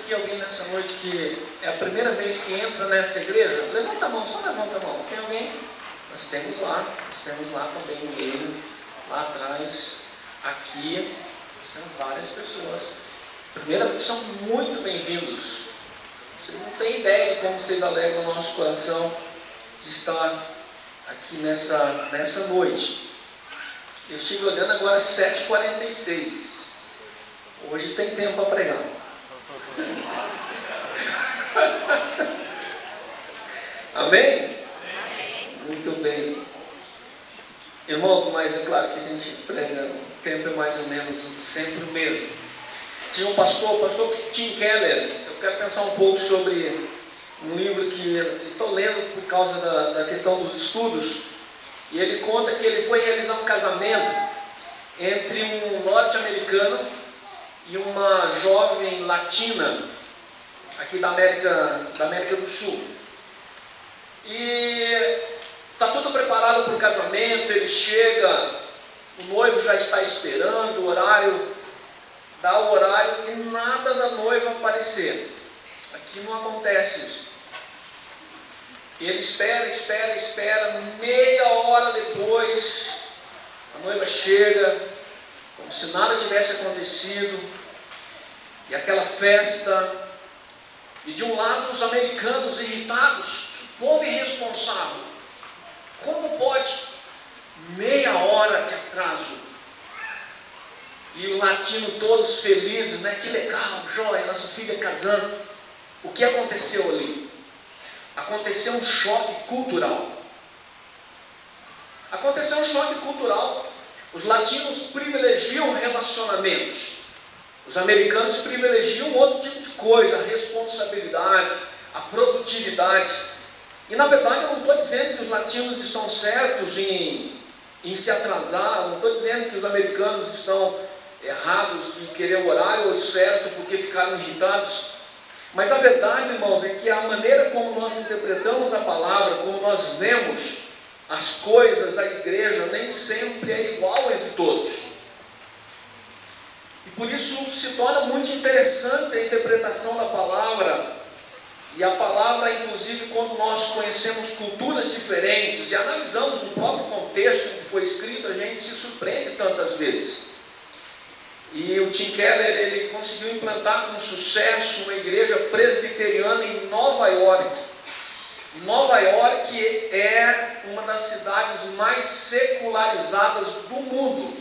aqui alguém nessa noite que é a primeira vez que entra nessa igreja? Levanta a mão, só levanta a mão. Tem alguém? Nós temos lá também no meio, lá atrás, aqui, nós temos várias pessoas. Primeiro, são muito bem-vindos. Vocês não têm ideia de como vocês alegram o nosso coração de estar aqui nessa noite. Eu estive olhando agora às 7h46. Hoje tem tempo para pregar. Amém? Muito bem. Irmãos, mas é claro que a gente prega, o tempo é mais ou menos sempre o mesmo. Tinha um pastor, o pastor Tim Keller. Eu quero pensar um pouco sobre um livro que estou lendo por causa da questão dos estudos. E ele conta que ele foi realizar um casamento entre um norte-americano e uma jovem latina, aqui da América do Sul. E está tudo preparado para o casamento, ele chega, o noivo já está esperando, o horário, dá o horário e nada da noiva aparecer. Aqui não acontece isso. Ele espera, meia hora depois, a noiva chega, como se nada tivesse acontecido, e aquela festa, e de um lado os americanos irritados, que povo irresponsável, como pode meia hora de atraso? E o latino todos felizes, né? Que legal, joia, nossa filha casando. O que aconteceu ali? Aconteceu um choque cultural. Aconteceu um choque cultural. Os latinos privilegiam relacionamentos. Os americanos privilegiam outro tipo de coisa, a responsabilidade, a produtividade. E na verdade eu não estou dizendo que os latinos estão certos em se atrasar, não estou dizendo que os americanos estão errados de querer o horário ou certo porque ficaram irritados. Mas a verdade, irmãos, é que a maneira como nós interpretamos a palavra, como nós vemos as coisas, a igreja, nem sempre é igual entre todos. E por isso se torna muito interessante a interpretação da palavra. E a palavra, inclusive, quando nós conhecemos culturas diferentes e analisamos o próprio contexto em que foi escrito, a gente se surpreende tantas vezes. E o Tim Keller, ele conseguiu implantar com sucesso uma igreja presbiteriana em Nova York. Nova York é uma das cidades mais secularizadas do mundo.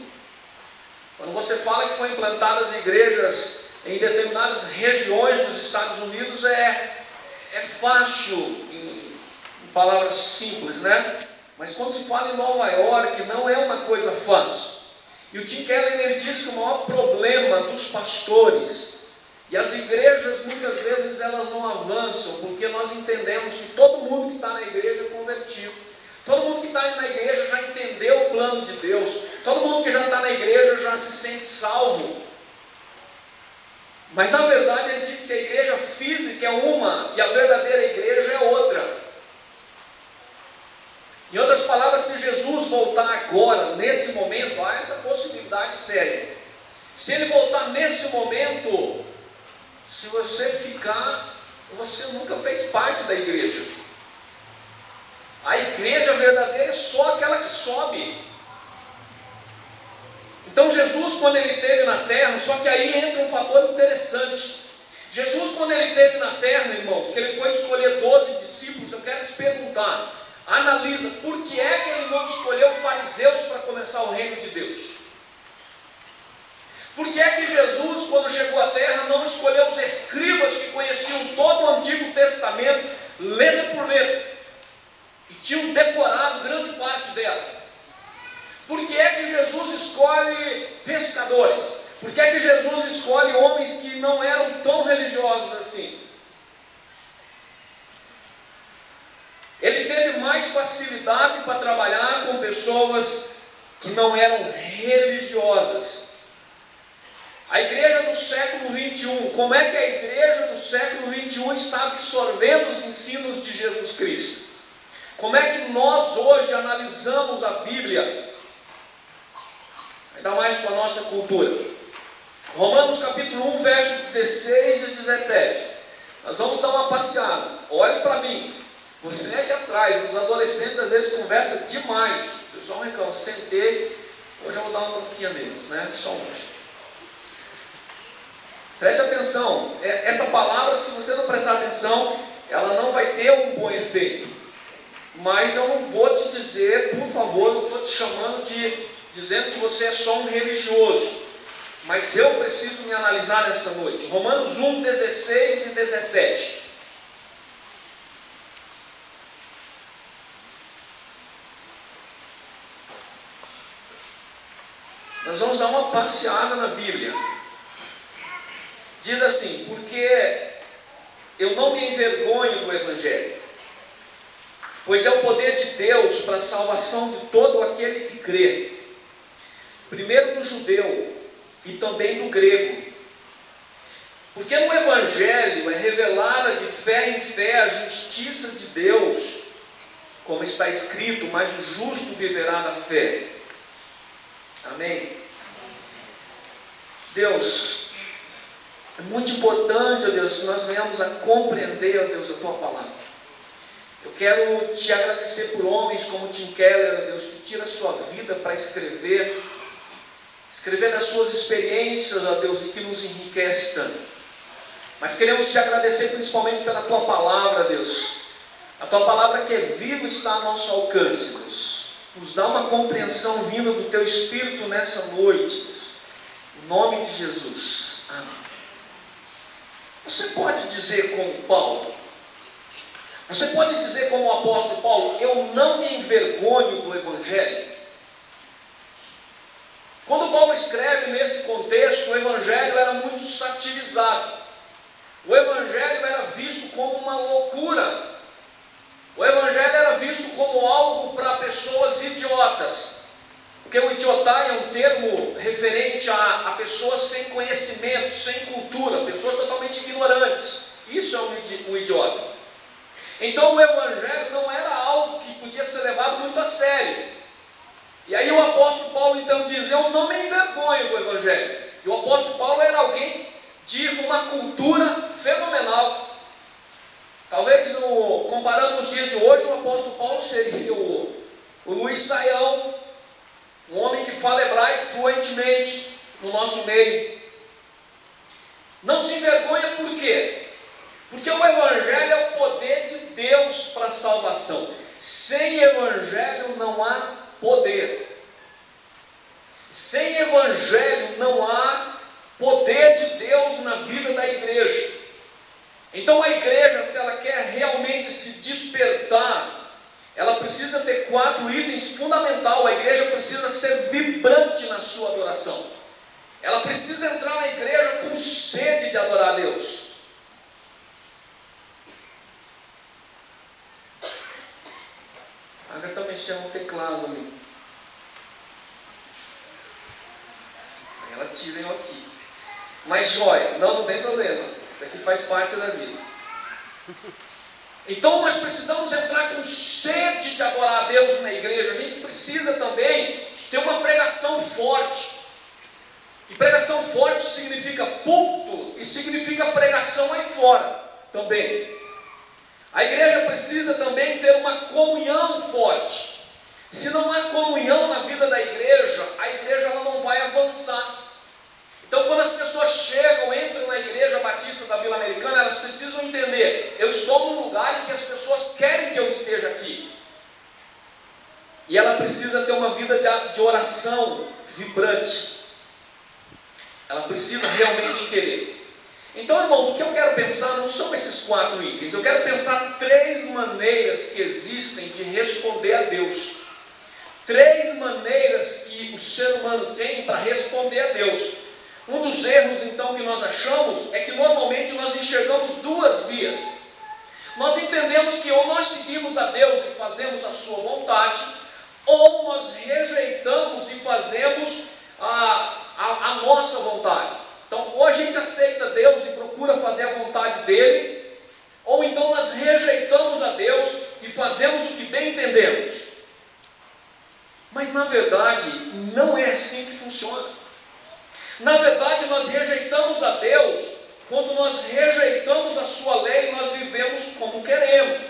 Quando você fala que foram implantadas igrejas em determinadas regiões dos Estados Unidos, é fácil, em palavras simples, né? Mas quando se fala em Nova York, não é uma coisa fácil. E o Tim Keller, ele diz que o maior problema dos pastores e as igrejas, muitas vezes, elas não avançam, porque nós entendemos que todo mundo que está na igreja é convertido. Todo mundo que está na igreja já entendeu o plano de Deus. Todo mundo que já está na igreja já se sente salvo. Mas na verdade ele diz que a igreja física é uma e a verdadeira igreja é outra. Em outras palavras, se Jesus voltar agora, nesse momento, há essa possibilidade séria. Se ele voltar nesse momento, se você ficar, você nunca fez parte da igreja. A igreja verdadeira é só aquela que sobe. Então Jesus, quando ele esteve na terra, só que aí entra um fator interessante. Jesus, quando ele esteve na terra, irmãos, que ele foi escolher 12 discípulos, eu quero te perguntar, analisa, por que é que ele não escolheu fariseus para começar o reino de Deus? Por que é que Jesus, quando chegou à terra, não escolheu os escribas que conheciam todo o Antigo Testamento, letra por letra, e tinham decorado grande parte dela? Por que é que Jesus escolhe pescadores? Por que é que Jesus escolhe homens que não eram tão religiosos assim? Ele teve mais facilidade para trabalhar com pessoas que não eram religiosas. A igreja do século 21, como é que a igreja do século 21 está absorvendo os ensinos de Jesus Cristo? Como é que nós hoje analisamos a Bíblia? Ainda mais com a nossa cultura. Romanos capítulo 1, verso 16 e 17. Nós vamos dar uma passeada. Olhe para mim. Você aí atrás, os adolescentes às vezes conversam demais. O pessoal reclama, sentei, hoje eu vou dar uma bronquinha neles, né? Só hoje. Preste atenção. Essa palavra, se você não prestar atenção, ela não vai ter um bom efeito. Mas eu não vou te dizer, por favor, não estou te chamando dizendo que você é só um religioso. Mas eu preciso me analisar nessa noite. Romanos 1, 16 e 17. Nós vamos dar uma passeada na Bíblia. Diz assim: porque eu não me envergonho do Evangelho, pois é o poder de Deus para a salvação de todo aquele que crê, primeiro do judeu e também do grego. Porque no Evangelho é revelada de fé em fé a justiça de Deus, como está escrito, mas o justo viverá da fé. Amém? Deus, é muito importante, ó Deus, que nós venhamos a compreender, ó Deus, a Tua palavra. Eu quero te agradecer por homens como Tim Keller, ó Deus, que tira a sua vida para escrever das suas experiências, ó Deus, e que nos enriquece tanto. Mas queremos te agradecer principalmente pela Tua palavra, Deus. A Tua palavra que é viva está ao nosso alcance, Deus. Nos dá uma compreensão vinda do Teu Espírito nessa noite, Deus. Em nome de Jesus. Amém. Você pode dizer como Paulo? Você pode dizer como o apóstolo Paulo: eu não me envergonho do Evangelho? Quando Paulo escreve nesse contexto, o Evangelho era muito satirizado. O Evangelho era visto como uma loucura. O Evangelho era visto como algo para pessoas idiotas. Porque o idiotar é um termo referente a pessoas sem conhecimento, sem cultura, pessoas totalmente ignorantes. Isso é um idiota. Então o Evangelho não era algo que podia ser levado muito a sério. E aí o apóstolo Paulo então diz: eu não me envergonho do Evangelho. E o apóstolo Paulo era alguém de uma cultura fenomenal. Talvez comparando os dias de hoje, o apóstolo Paulo seria o Luiz Saião, um homem que fala hebraico fluentemente no nosso meio. Não se envergonha por quê? Porque o Evangelho é o poder de Deus para a salvação. Sem Evangelho não há poder. Sem Evangelho não há poder de Deus na vida da igreja. Então a igreja, se ela quer realmente se despertar, ela precisa ter 4 itens fundamentais. A igreja precisa ser vibrante na sua adoração. Ela precisa entrar na igreja com sede de adorar a Deus. A Agatha está mexendo no teclado ali. Ela tira eu aqui. Mas joia, não tem problema. Isso aqui faz parte da vida. Então nós precisamos entrar com sede de adorar a Deus na igreja. A gente precisa também ter uma pregação forte. E pregação forte significa púlpito e significa pregação aí fora também. A igreja precisa também ter uma comunhão forte. Se não há comunhão na vida da igreja, a igreja ela não vai avançar. Então quando as pessoas chegam, entram na igreja batista da Vila Americana, elas precisam entender: eu estou num lugar em que as pessoas querem que eu esteja aqui. E ela precisa ter uma vida de oração vibrante. Ela precisa realmente querer. Então, irmãos, o que eu quero pensar não são esses 4 itens. Eu quero pensar 3 maneiras que existem de responder a Deus. 3 maneiras que o ser humano tem para responder a Deus. Um dos erros, então, que nós achamos é que normalmente nós enxergamos 2 vias. Nós entendemos que ou nós seguimos a Deus e fazemos a sua vontade, ou nós rejeitamos e fazemos a nossa vontade. Então, ou a gente aceita Deus e procura fazer a vontade dele, ou então nós rejeitamos a Deus e fazemos o que bem entendemos. Mas na verdade, não é assim que funciona. Na verdade, nós rejeitamos a Deus quando nós rejeitamos a sua lei, nós vivemos como queremos.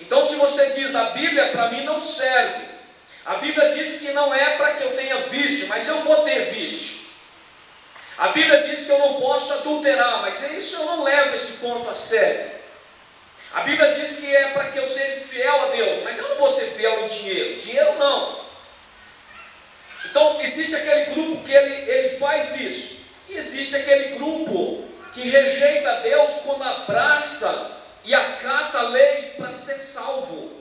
Então, se você diz, a Bíblia para mim não serve, a Bíblia diz que não é para que eu tenha vício, mas eu vou ter vício. A Bíblia diz que eu não posso adulterar, mas isso eu não levo esse ponto a sério. A Bíblia diz que é para que eu seja fiel a Deus, mas eu não vou ser fiel em dinheiro. Dinheiro não. Então existe aquele grupo que ele faz isso. E existe aquele grupo que rejeita a Deus quando abraça e acata a lei para ser salvo.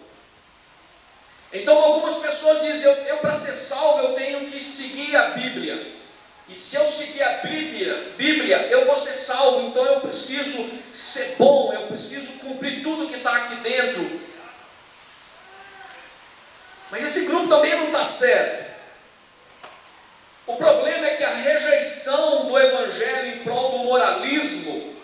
Então algumas pessoas dizem, eu para ser salvo eu tenho que seguir a Bíblia. E se eu seguir a Bíblia, eu vou ser salvo, então eu preciso ser bom, eu preciso cumprir tudo que está aqui dentro. Mas esse grupo também não está certo. O problema é que a rejeição do Evangelho em prol do moralismo,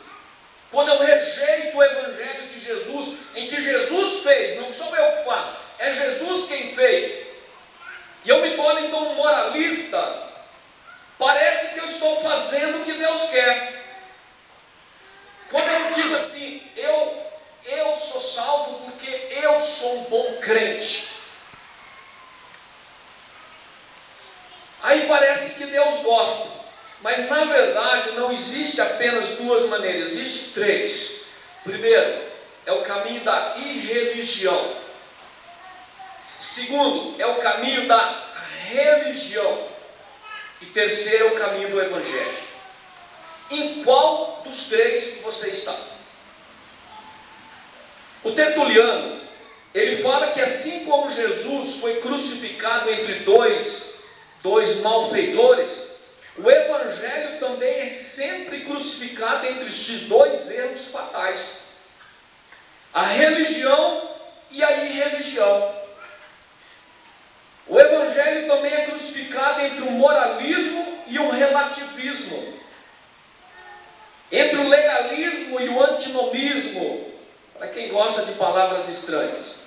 quando eu rejeito o Evangelho de Jesus, em que Jesus fez, não sou eu que faço, é Jesus quem fez, e eu me torno então um moralista, parece que eu estou fazendo o que Deus quer. Quando eu digo assim, eu sou salvo porque eu sou um bom crente, aí parece que Deus gosta. Mas na verdade não existe apenas duas maneiras, existe três. Primeiro, é o caminho da irreligião. Segundo, é o caminho da religião. E terceiro é o caminho do Evangelho. Em qual dos três você está? O Tertuliano, ele fala que assim como Jesus foi crucificado entre dois malfeitores, o Evangelho também é sempre crucificado entre esses dois erros fatais: a religião e a irreligião. O Evangelho também é crucificado entre o moralismo e o relativismo, entre o legalismo e o antinomismo, para quem gosta de palavras estranhas.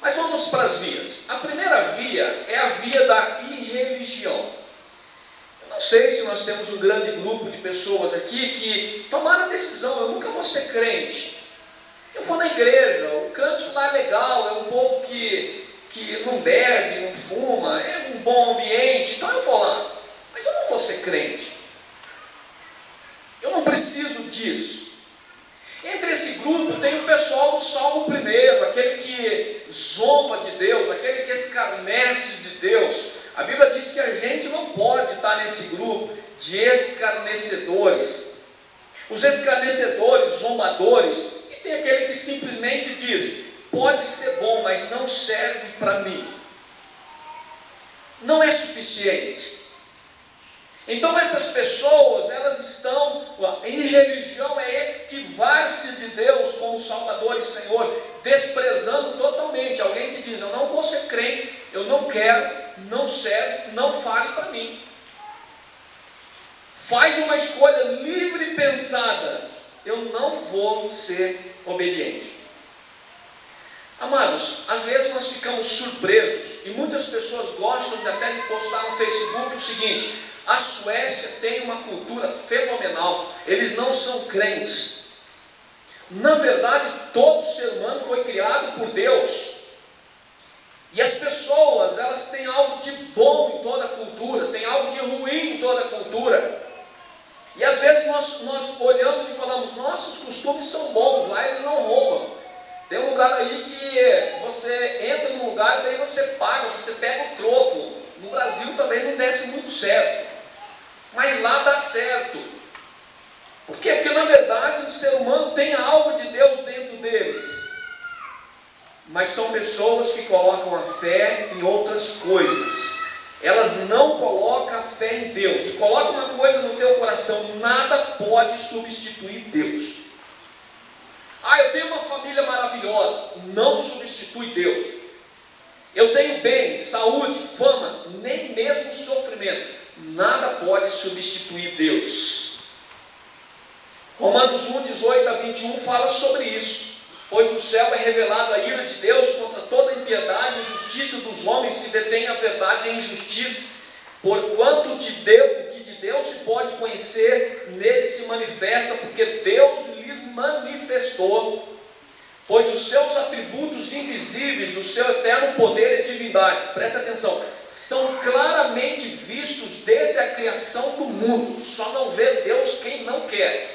Mas vamos para as vias. A primeira via é a via da irreligião. Eu não sei se nós temos um grande grupo de pessoas aqui que tomaram a decisão, eu nunca vou ser crente. Eu vou na igreja, o cântico lá é legal, é um povo que não bebe, não fuma, é um bom ambiente, então eu vou lá. Mas eu não vou ser crente. Eu não preciso disso. Entre esse grupo tem o pessoal do Salmo 1, aquele que zomba de Deus, aquele que escarnece de Deus. A Bíblia diz que a gente não pode estar nesse grupo de escarnecedores. Os escarnecedores, zombadores, e tem aquele que simplesmente diz, pode ser bom, mas não serve para mim. Não é suficiente. Então essas pessoas, elas estão, em religião é esquivar-se de Deus como Salvador e Senhor, desprezando totalmente. Alguém que diz, eu não vou ser crente, eu não quero, não serve, não fale para mim. Faz uma escolha livre e pensada, eu não vou ser obediente. Amados, às vezes nós ficamos surpresos, e muitas pessoas gostam até de postar no Facebook o seguinte: a Suécia tem uma cultura fenomenal, eles não são crentes. Na verdade, todo ser humano foi criado por Deus, e as pessoas, elas têm algo de bom em toda a cultura, tem algo de ruim em toda a cultura, e às vezes nós olhamos e falamos, nossa, os costumes são bons, lá eles não roubam. Tem um lugar aí que você entra num lugar e daí você paga, você pega o troco. No Brasil também não desce muito certo, mas lá dá certo. Por quê? Porque na verdade o ser humano tem algo de Deus dentro deles, mas são pessoas que colocam a fé em outras coisas. Elas não colocam a fé em Deus. E coloca uma coisa no teu coração: nada pode substituir Deus. Eu tenho uma família maravilhosa, não substitui Deus. Eu tenho bem, saúde, fama, nem mesmo sofrimento, nada pode substituir Deus. Romanos 1, 18 a 21 fala sobre isso. Pois no céu é revelada a ira de Deus contra toda a impiedade e injustiça dos homens que detêm a verdade em injustiça. Porquanto o que de Deus se pode conhecer, nele se manifesta, porque Deus lhes manifestou. Pois os seus atributos invisíveis, o seu eterno poder e divindade, presta atenção, são claramente vistos desde a criação do mundo. Só não vê Deus quem não quer.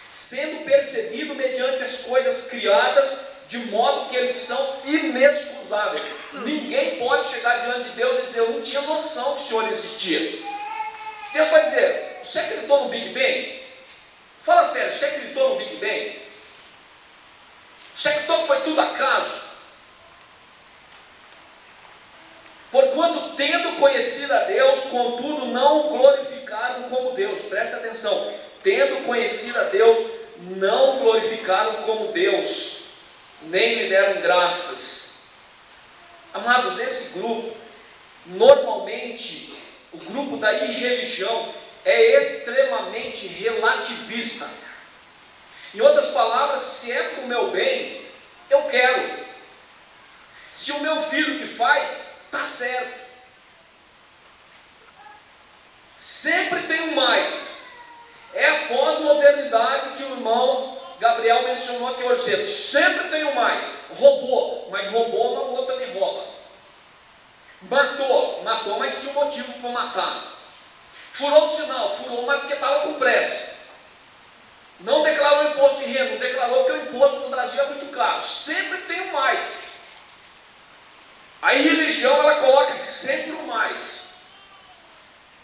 Sendo percebido mediante as coisas criadas, de modo que eles são inexcusáveis. Ninguém pode chegar diante de Deus e dizer: eu não tinha noção que o Senhor existia. Deus vai dizer: você acreditou no Big Bang? Fala sério, você acreditou no Big Bang? Você acreditou que foi tudo acaso? Porquanto, tendo conhecido a Deus, contudo não o glorificaram como Deus. Presta atenção. Tendo conhecido a Deus, não o glorificaram como Deus, nem lhe deram graças. Amados, esse grupo, normalmente, o grupo da irreligião, é extremamente relativista. Em outras palavras, se é para o meu bem, eu quero. Se o meu filho que faz, está certo. Sempre tem um mais. É a pós-modernidade que o irmão Gabriel mencionou aqui hoje cedo. Sempre tem um mais. Roubou, mas roubou, mas o outro também rouba. Matou, mas tinha um motivo para matar. Furou o sinal, furou, mas porque estava com pressa. Não declarou imposto de renda, não declarou porque o imposto no Brasil é muito caro. Sempre tem um mais. A religião, ela coloca sempre um mais,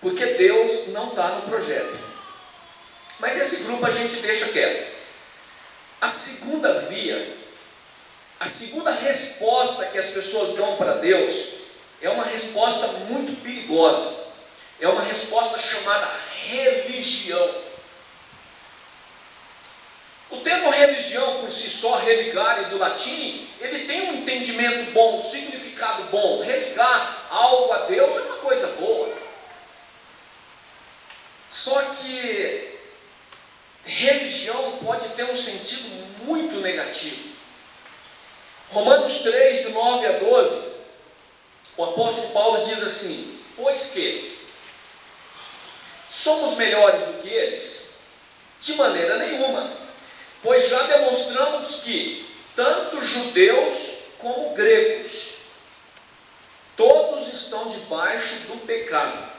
porque Deus não está no projeto. Mas esse grupo a gente deixa quieto. A segunda via, a segunda resposta que as pessoas dão para Deus, é uma resposta muito perigosa. É uma resposta chamada religião. O termo religião, por si só, religare do latim, ele tem um entendimento bom, um significado bom. Religar algo a Deus é uma coisa boa. Só que religião pode ter um sentido muito negativo. Romanos 3, de 9 a 12, o apóstolo Paulo diz assim: pois que somos melhores do que eles? De maneira nenhuma. Pois já demonstramos que tanto judeus como gregos, todos estão debaixo do pecado.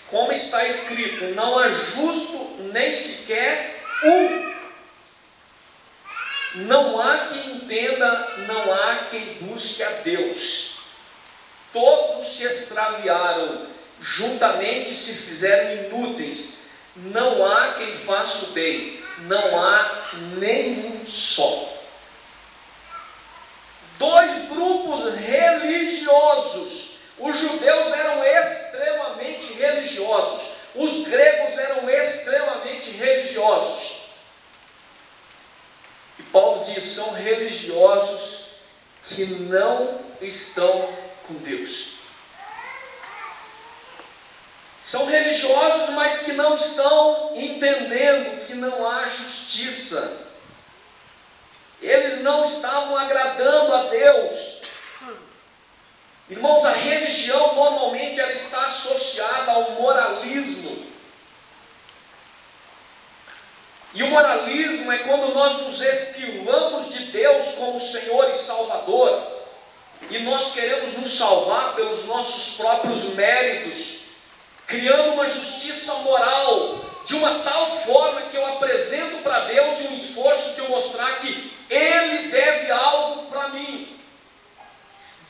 Como está escrito: não há justo nem sequer um. Não há quem entenda, não há quem busque a Deus. Todos se extraviaram, juntamente se fizeram inúteis. Não há quem faça o bem, não há nenhum só. Dois grupos religiosos. Os judeus eram extremamente religiosos, os gregos eram extremamente religiosos. E Paulo diz: são religiosos que não estão com Deus. São religiosos, mas que não estão entendendo que não há justiça. Eles não estavam agradando a Deus. Irmãos, a religião normalmente ela está associada ao moralismo. E o moralismo é quando nós nos esquivamos de Deus como Senhor e Salvador, e nós queremos nos salvar pelos nossos próprios méritos, criando uma justiça moral, de uma tal forma que eu apresento para Deus um esforço de eu mostrar que Ele deve algo para mim.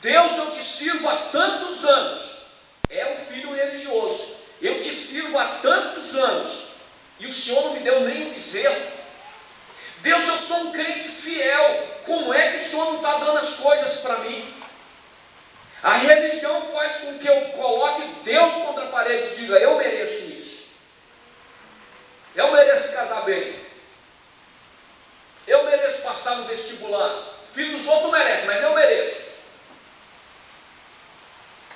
Deus, eu te sirvo há tantos anos. É um filho religioso. Eu te sirvo há tantos anos e o Senhor não me deu nem um bezerro. Deus, eu sou um crente fiel. Como é que o Senhor não está dando as coisas para mim? A religião faz com que eu coloque Deus contra a parede e diga: eu mereço isso. Eu mereço casar bem. Eu mereço passar no vestibular. Filho dos outros não merece, mas eu mereço.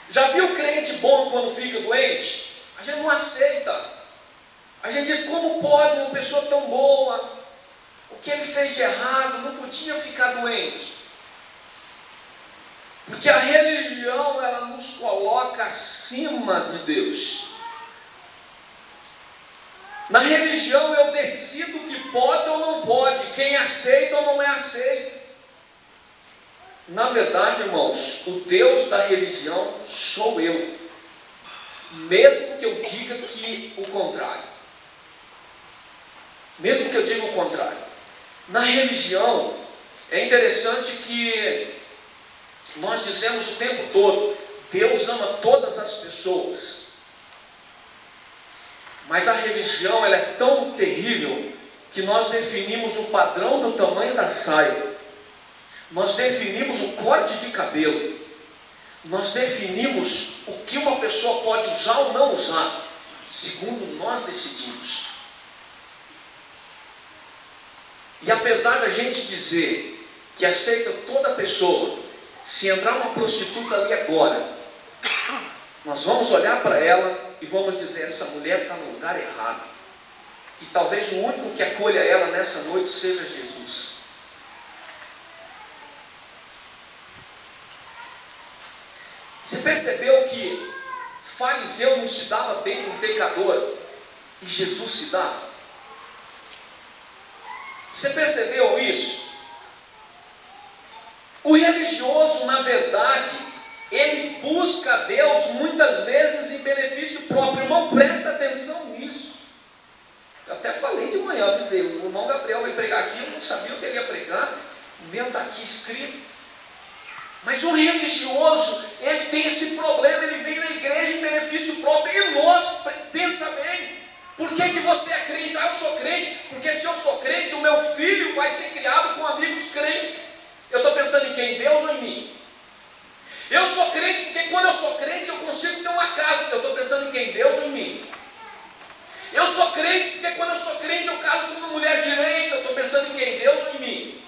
Já viu crente bom quando fica doente? A gente não aceita. A gente diz: como pode uma pessoa tão boa? O que ele fez de errado? Não podia ficar doente. Porque a religião, ela nos nos coloca acima de Deus. Na religião eu decido o que pode ou não pode, quem aceita ou não é aceito. Na verdade, irmãos, o Deus da religião sou eu, mesmo que eu diga que o contrário. Mesmo que eu diga o contrário. Na religião, é interessante que nós dizemos o tempo todo, Deus ama todas as pessoas. Mas a religião ela é tão terrível que nós definimos o padrão do tamanho da saia. Nós definimos o corte de cabelo. Nós definimos o que uma pessoa pode usar ou não usar, segundo nós decidimos. E apesar da gente dizer que aceita toda pessoa, se entrar uma prostituta ali agora, nós vamos olhar para ela e vamos dizer, essa mulher está no lugar errado. E talvez o único que acolha ela nessa noite seja Jesus. Você percebeu que fariseu não se dava bem com pecador e Jesus se dava? Você percebeu isso? O religioso, na verdade, ele busca a Deus muitas vezes em benefício próprio. Irmão, presta atenção nisso. Eu até falei de manhã, avisei, o irmão Gabriel vai pregar aqui, eu não sabia o que ele ia pregar, o meu está aqui escrito. Mas o religioso, ele tem esse problema, ele vem na igreja em benefício próprio. E nós, pensa bem, por que você é crente? Ah, eu sou crente, porque se eu sou crente, o meu filho vai ser criado com amigos crentes. Eu estou pensando em quem? Em Deus ou em mim? Eu sou crente porque quando eu sou crente eu consigo ter uma casa. Eu estou pensando em quem? Em Deus ou em mim? Eu sou crente porque quando eu sou crente eu caso com uma mulher direita. Eu estou pensando em quem? Em Deus ou em mim?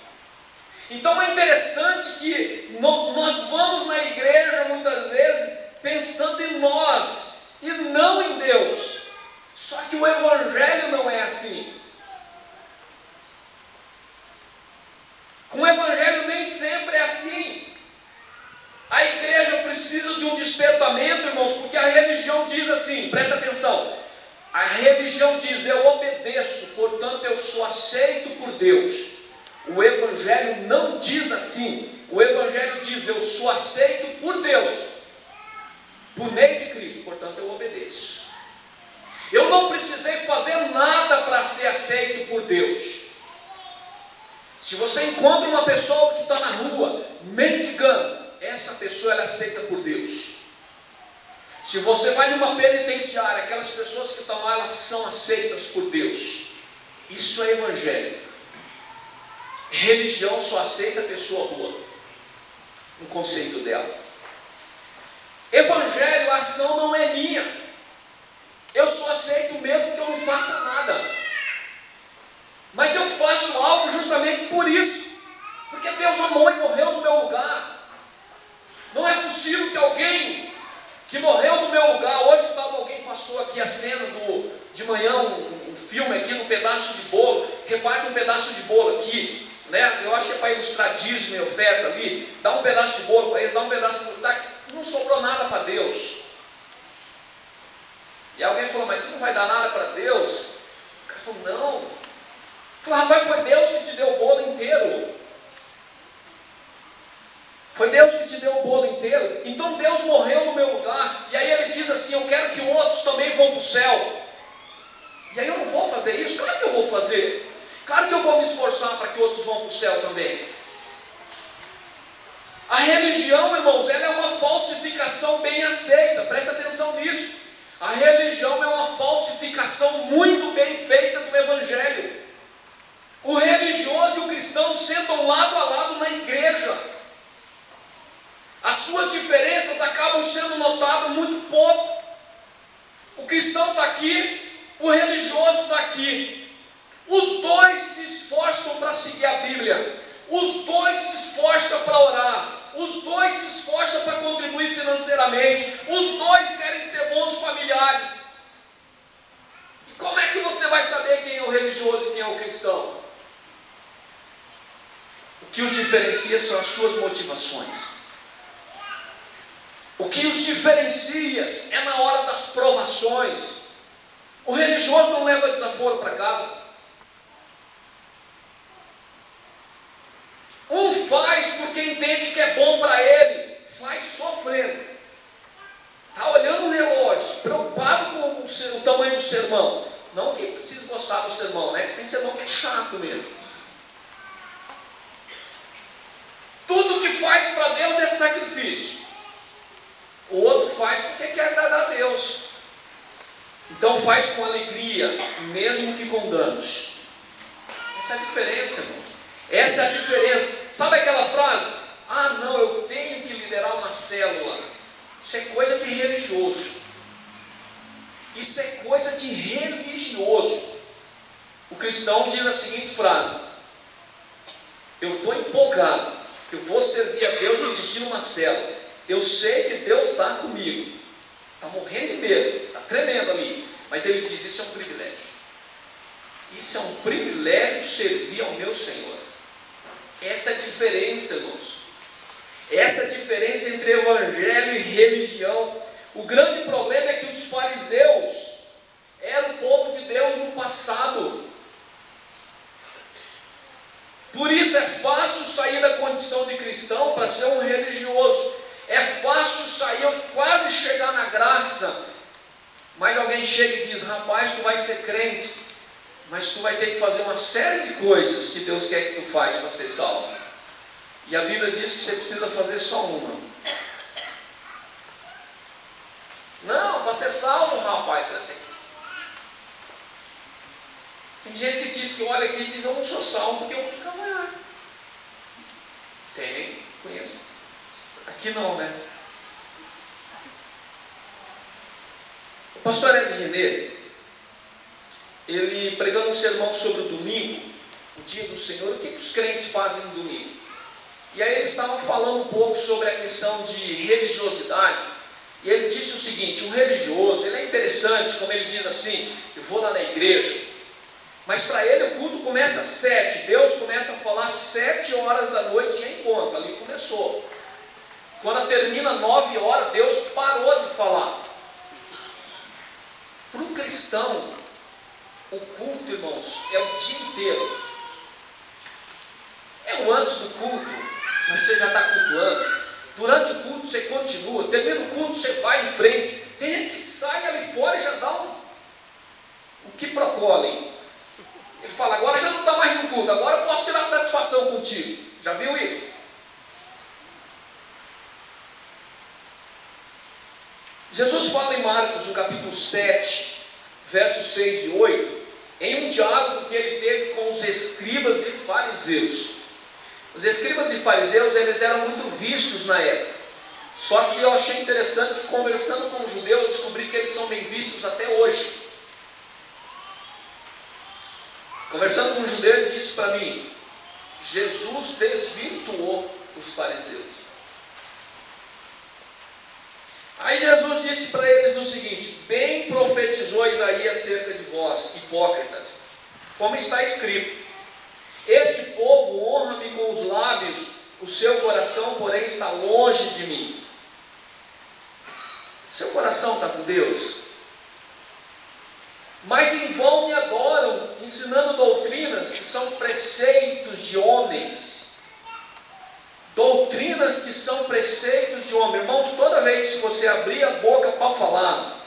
Então é interessante que nós vamos na igreja muitas vezes pensando em nós e não em Deus. Só que o evangelho não é assim. Com o evangelho nem sempre é assim. A igreja precisa de um despertamento, irmãos, porque a religião diz assim, presta atenção. A religião diz, eu obedeço, portanto eu sou aceito por Deus. O evangelho não diz assim. O evangelho diz, eu sou aceito por Deus, por meio de Cristo, portanto eu obedeço. Eu não precisei fazer nada para ser aceito por Deus. Se você encontra uma pessoa que está na rua, mendigando, essa pessoa ela é aceita por Deus. Se você vai numa penitenciária, aquelas pessoas que estão lá, elas são aceitas por Deus. Isso é evangelho. Religião só aceita a pessoa boa, no conceito dela. Evangelho, a ação não é minha. Eu só aceito mesmo que eu não faça nada. Mas eu faço algo justamente por isso, porque Deus amou e morreu no meu lugar. Não é possível que alguém que morreu no meu lugar, hoje alguém passou aqui a cena de manhã, um filme aqui, um pedaço de bolo, reparte um pedaço de bolo aqui, né? Eu acho que é para ilustrar dízimo e oferta ali, dá um pedaço de bolo para eles, dá um pedaço de bolo, não sobrou nada para Deus. E alguém falou, mas tu não vai dar nada para Deus? O cara falou, não. Falei, rapaz, foi Deus que te deu o bolo inteiro. Foi Deus que te deu o bolo inteiro. Então Deus morreu no meu lugar. E aí ele diz assim, eu quero que outros também vão para o céu. E aí eu não vou fazer isso? Claro que eu vou fazer. Claro que eu vou me esforçar para que outros vão para o céu também. A religião, irmãos, ela é uma falsificação bem aceita. Presta atenção nisso. A religião é uma falsificação muito bem feita do evangelho. O religioso e o cristão sentam lado a lado na igreja. As suas diferenças acabam sendo notadas muito pouco. O cristão está aqui, o religioso está aqui. Os dois se esforçam para seguir a Bíblia. Os dois se esforçam para orar. Os dois se esforçam para contribuir financeiramente. Os dois querem ter bons familiares. E como é que você vai saber quem é o religioso e quem é o cristão? O que os diferencia são as suas motivações. O O que os diferencia é na hora das provações. O religioso não leva desaforo para casa. Um faz porque entende que é bom para ele, faz sofrendo. Está olhando o relógio, preocupado com o tamanho do sermão. Não que precisa gostar do sermão, né? Tem sermão que é chato mesmo. Tudo que faz para Deus é sacrifício. O outro faz porque quer agradar a Deus. Então faz com alegria, mesmo que com danos. Essa é a diferença, irmãos. Essa é a diferença. Sabe aquela frase? Ah, não, eu tenho que liderar uma célula. Isso é coisa de religioso. Isso é coisa de religioso. O cristão diz a seguinte frase: eu estou empolgado, eu vou servir a Deus dirigindo uma célula. Eu sei que Deus está comigo. Está morrendo de medo, está tremendo ali. Mas ele diz: isso é um privilégio. Isso é um privilégio servir ao meu Senhor. Essa é a diferença, irmãos. Essa é a diferença entre evangelho e religião. O grande problema é que os fariseus eram o povo de Deus no passado. Por isso é fácil sair da condição de cristão para ser um religioso. É fácil sair, quase chegar na graça. Mas alguém chega e diz: rapaz, tu vai ser crente, mas tu vai ter que fazer uma série de coisas que Deus quer que tu faça para ser salvo. E a Bíblia diz que você precisa fazer só uma. Não, para ser salvo, rapaz, você tem que... Tem gente que diz que olha aqui e diz: eu não sou salvo porque eu fui caminhar. Tem, conheço. Aqui não, né? O pastor Ed René, ele pregando um sermão sobre o domingo, o dia do Senhor, o que os crentes fazem no domingo? E aí eles estavam falando um pouco sobre a questão de religiosidade. E ele disse o seguinte: um religioso, ele é interessante, como ele diz assim: eu vou lá na igreja, mas para ele o culto começa às 7, Deus começa a falar às 7 horas da noite e é em ponto, ali começou. Quando termina 9 horas, Deus parou de falar. Para o cristão, o culto, irmãos, é o dia inteiro. É o antes do culto, você já está cultuando. Durante o culto você continua. Termina o culto, você vai em frente. Tem gente que sai ali fora e já dá um que procole. Ele fala: agora já não está mais no culto, agora eu posso tirar satisfação contigo. Já viu isso? Jesus fala em Marcos, no capítulo 7, versos 6 e 8, em um diálogo que ele teve com os escribas e fariseus. Os escribas e fariseus, eles eram muito vistos na época. Só que eu achei interessante que, conversando com um judeu, eu descobri que eles são bem vistos até hoje. Conversando com um judeu, ele disse para mim: Jesus desvirtuou os fariseus. Aí Jesus disse para eles o seguinte: bem profetizou Isaías acerca de vós, hipócritas, como está escrito: este povo honra-me com os lábios, o seu coração, porém, está longe de mim. Seu coração está com Deus? Mas em vão me adoram, ensinando doutrinas que são preceitos de homens. Doutrinas que são preceitos de homem. Irmãos, toda vez que você abrir a boca para falar,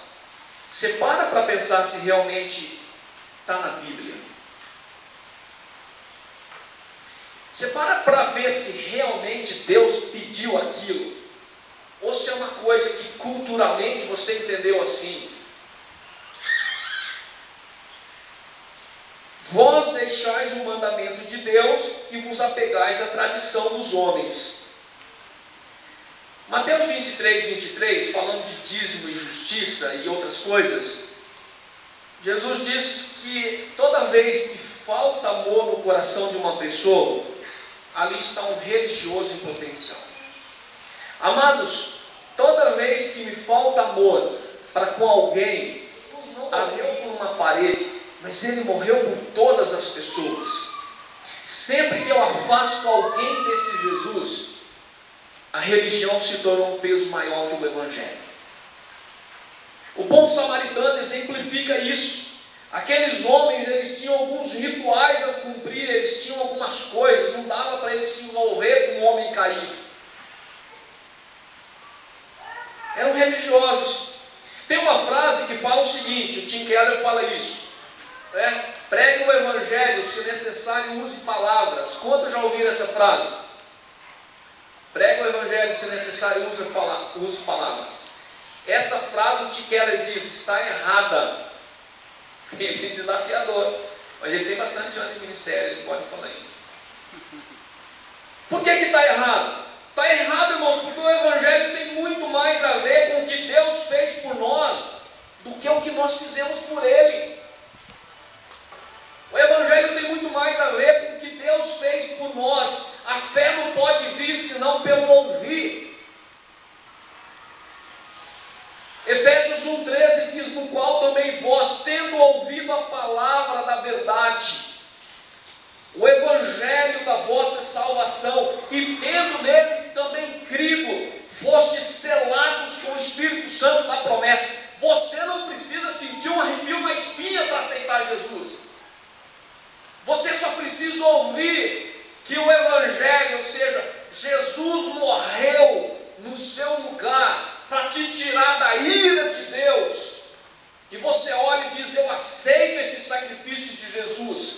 você para pensar se realmente está na Bíblia. Você para ver se realmente Deus pediu aquilo, ou se é uma coisa que culturalmente você entendeu assim. Vós deixais o mandamento de Deus e vos apegais à tradição dos homens. Mateus 23, 23, falando de dízimo e justiça e outras coisas, Jesus diz que toda vez que falta amor no coração de uma pessoa, ali está um religioso em potencial. Amados, toda vez que me falta amor para com alguém, Jesus não morreu por uma parede, mas Ele morreu por todas as pessoas. Sempre que eu afasto alguém desse Jesus, a religião se tornou um peso maior que o Evangelho. O bom samaritano exemplifica isso. Aqueles homens, eles tinham alguns rituais a cumprir, eles tinham algumas coisas, não dava para eles se envolver com um homem caído. Eram religiosos. Tem uma frase que fala o seguinte, o Tim Keller fala isso, né? Pregue o Evangelho, se necessário use palavras. Quantos já ouviram essa frase? Pregue o Evangelho, se necessário use palavras. Essa frase o Tim Keller diz, está errada. Ele é desafiador, mas ele tem bastante anos de ministério, ele pode falar isso. Por que está errado? Está errado, irmãos, porque o Evangelho tem muito mais a ver com o que Deus fez por nós do que o que nós fizemos por Ele. O Evangelho tem muito mais a ver com o que Deus fez por nós. A fé não pode vir senão pelo ouvir. Efésios 1,13 diz, no qual também vós, tendo ouvido a palavra da verdade, o Evangelho da vossa salvação, e tendo nele também crido, fostes selados com o Espírito Santo da promessa. Você não precisa sentir um arrepio na espinha para aceitar Jesus. Você só precisa ouvir que o Evangelho, ou seja, Jesus morreu no seu lugar, para te tirar da ira de Deus, e você olha e diz, eu aceito esse sacrifício de Jesus.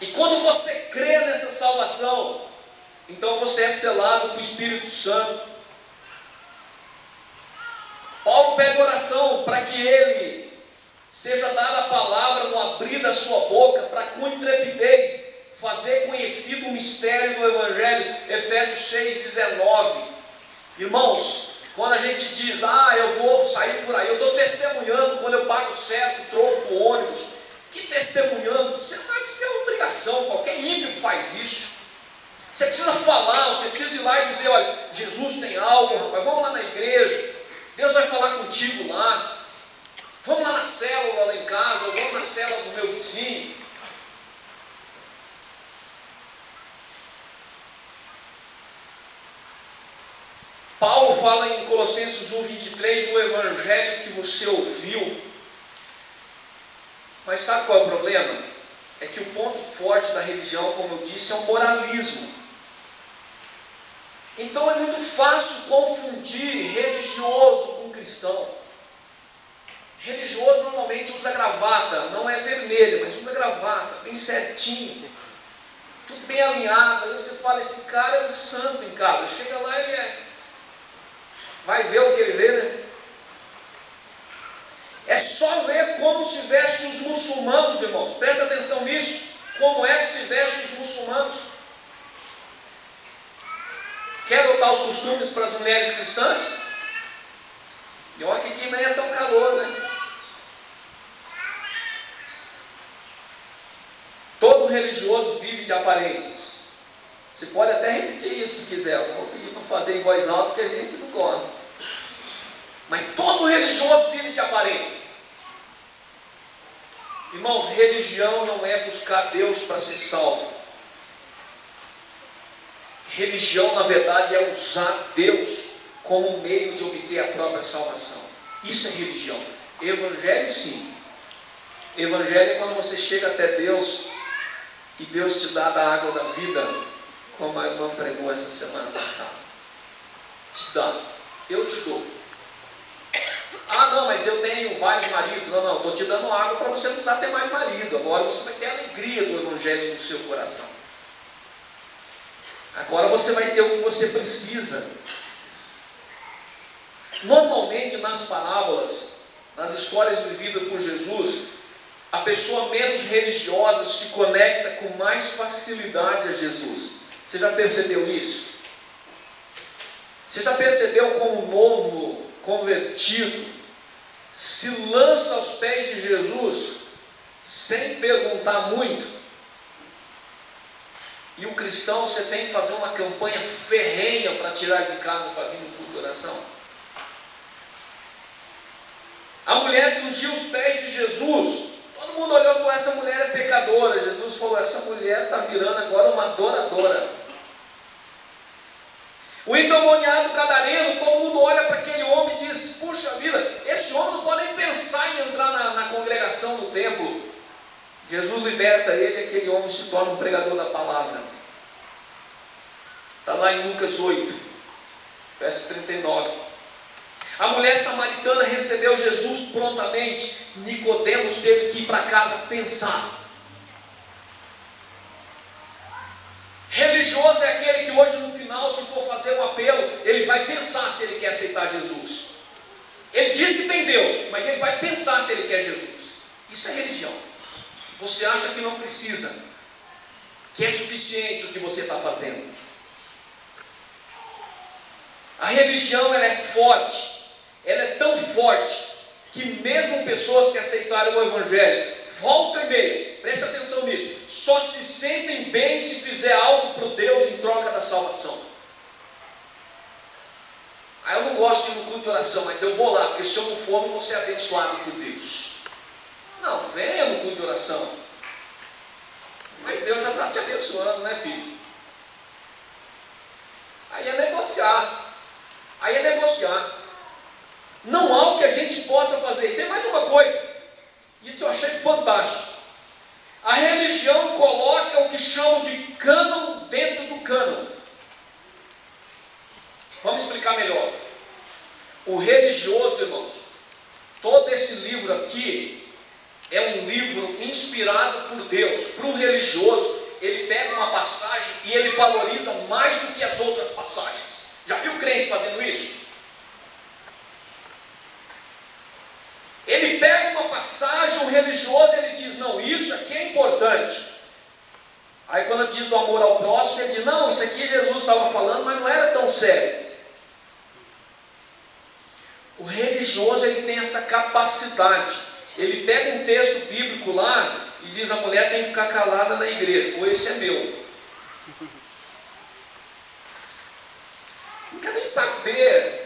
E quando você crê nessa salvação, então você é selado com o Espírito Santo. Paulo pede oração para que ele seja dada a palavra no abrir da sua boca, para com intrepidez fazer conhecido o mistério do Evangelho. Efésios 6,19. Irmãos, quando a gente diz, eu vou sair por aí, eu estou testemunhando quando eu pago certo, troco o ônibus. Que testemunhando? Você não acha que é obrigação, qualquer ímpio faz isso. Você precisa falar, você precisa ir lá e dizer, olha, Jesus tem algo, rapaz, vamos lá na igreja, Deus vai falar contigo lá, vamos lá na célula lá em casa, ou vamos na célula do meu vizinho. Paulo fala em Colossenses 1,23 do Evangelho que você ouviu. Mas sabe qual é o problema? É que o ponto forte da religião, como eu disse, é o moralismo. Então é muito fácil confundir religioso com cristão. Religioso normalmente usa gravata, não é vermelha, mas usa gravata, bem certinho, tudo bem alinhado. Aí você fala, esse cara é um santo em casa. Chega lá, ele vai ver o que ele vê, né? É só ver como se vestem os muçulmanos, irmãos. Presta atenção nisso. Como é que se vestem os muçulmanos? Quer adotar os costumes para as mulheres cristãs? E olha que aqui nem é tão calor, né? Todo religioso vive de aparências. Você pode até repetir isso se quiser. Eu vou pedir para fazer em voz alta, que a gente não gosta. Mas todo religioso vive de aparência. Irmãos, religião não é buscar Deus para ser salvo. Religião, na verdade, é usar Deus como meio de obter a própria salvação. Isso é religião. Evangelho, sim. Evangelho é quando você chega até Deus e Deus te dá da água da vida, como a irmã pregou essa semana passada. Te dá. Eu te dou. Não, mas eu tenho vários maridos. Não, estou te dando água para você não precisar ter mais marido. Agora você vai ter a alegria do Evangelho no seu coração. Agora você vai ter o que você precisa. Normalmente nas parábolas, nas histórias vividas por Jesus, a pessoa menos religiosa se conecta com mais facilidade a Jesus. Você já percebeu isso? Você já percebeu como um novo convertido se lança aos pés de Jesus sem perguntar muito? E o cristão, você tem que fazer uma campanha ferrenha para tirar de casa para vir no culto de oração. A mulher que ungiu os pés de Jesus, todo mundo olhou e falou, essa mulher é pecadora. Jesus falou, essa mulher está virando agora uma adoradora. O endemoniado gadareno, todo mundo olha para aquele homem e diz: puxa vida, esse homem não pode nem pensar em entrar na congregação do templo. Jesus liberta ele e aquele homem se torna um pregador da palavra. Está lá em Lucas 8, verso 39. A mulher samaritana recebeu Jesus prontamente. Nicodemos teve que ir para casa pensar. Religioso é aquele que hoje no final, se for fazer um apelo, ele vai pensar se ele quer aceitar Jesus. Ele diz que tem Deus, mas ele vai pensar se ele quer Jesus. Isso é religião. Você acha que não precisa, que é suficiente o que você está fazendo. A religião, ela é forte, ela é tão forte, que mesmo pessoas que aceitaram o Evangelho, volta e meia, preste atenção nisso, só se sentem bem se fizer algo para o Deus em troca da salvação. Eu não gosto de ir no culto de oração, mas eu vou lá, porque se eu não for, eu vou ser abençoado por Deus. Não, venha no culto de oração. Mas Deus já está te abençoando, né, filho? Aí é negociar. Não há o que a gente possa fazer. E tem mais uma coisa. Isso eu achei fantástico. A religião coloca o que chamam de cânon dentro do cânon. Vamos explicar melhor. O religioso, irmãos, todo esse livro aqui é um livro inspirado por Deus. Para o religioso, ele pega uma passagem e ele valoriza mais do que as outras passagens. Já viu crente fazendo isso? Ele pega uma passagem, um religioso, e ele diz: não, isso aqui é importante. Aí quando diz do amor ao próximo, ele diz: não, isso aqui Jesus estava falando, mas não era tão sério. O religioso, ele tem essa capacidade. Ele pega um texto bíblico lá e diz: a mulher tem que ficar calada na igreja, ou esse é meu. Não quer nem saber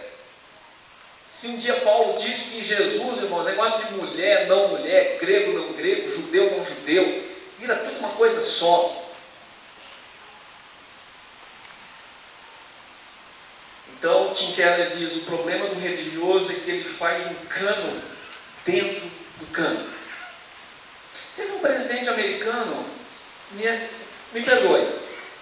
se um dia Paulo disse que em Jesus, irmãos, negócio de mulher, não mulher, grego, não grego, judeu, não judeu, vira tudo uma coisa só. Então, Tim Keller diz: o problema do religioso é que ele faz um cano dentro do cano. Teve um presidente americano, me perdoe,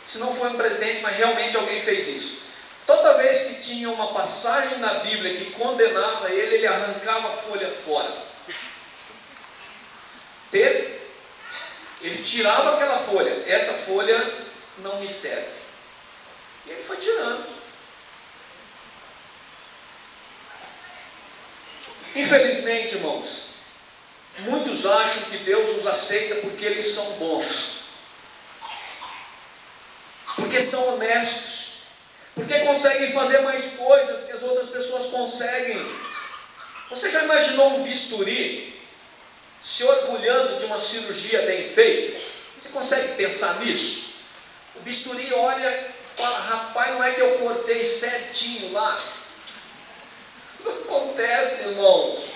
se não foi um presidente, mas realmente alguém fez isso. Toda vez que tinha uma passagem na Bíblia que condenava ele, ele arrancava a folha fora. Teve? Ele tirava aquela folha. Essa folha não me serve. E ele foi tirando. Infelizmente, irmãos, muitos acham que Deus os aceita porque eles são bons, porque são honestos, porque conseguem fazer mais coisas que as outras pessoas conseguem. Você já imaginou um bisturi se orgulhando de uma cirurgia bem feita? Você consegue pensar nisso? O bisturi olha e fala: rapaz, não é que eu cortei certinho lá? Não acontece, irmãos,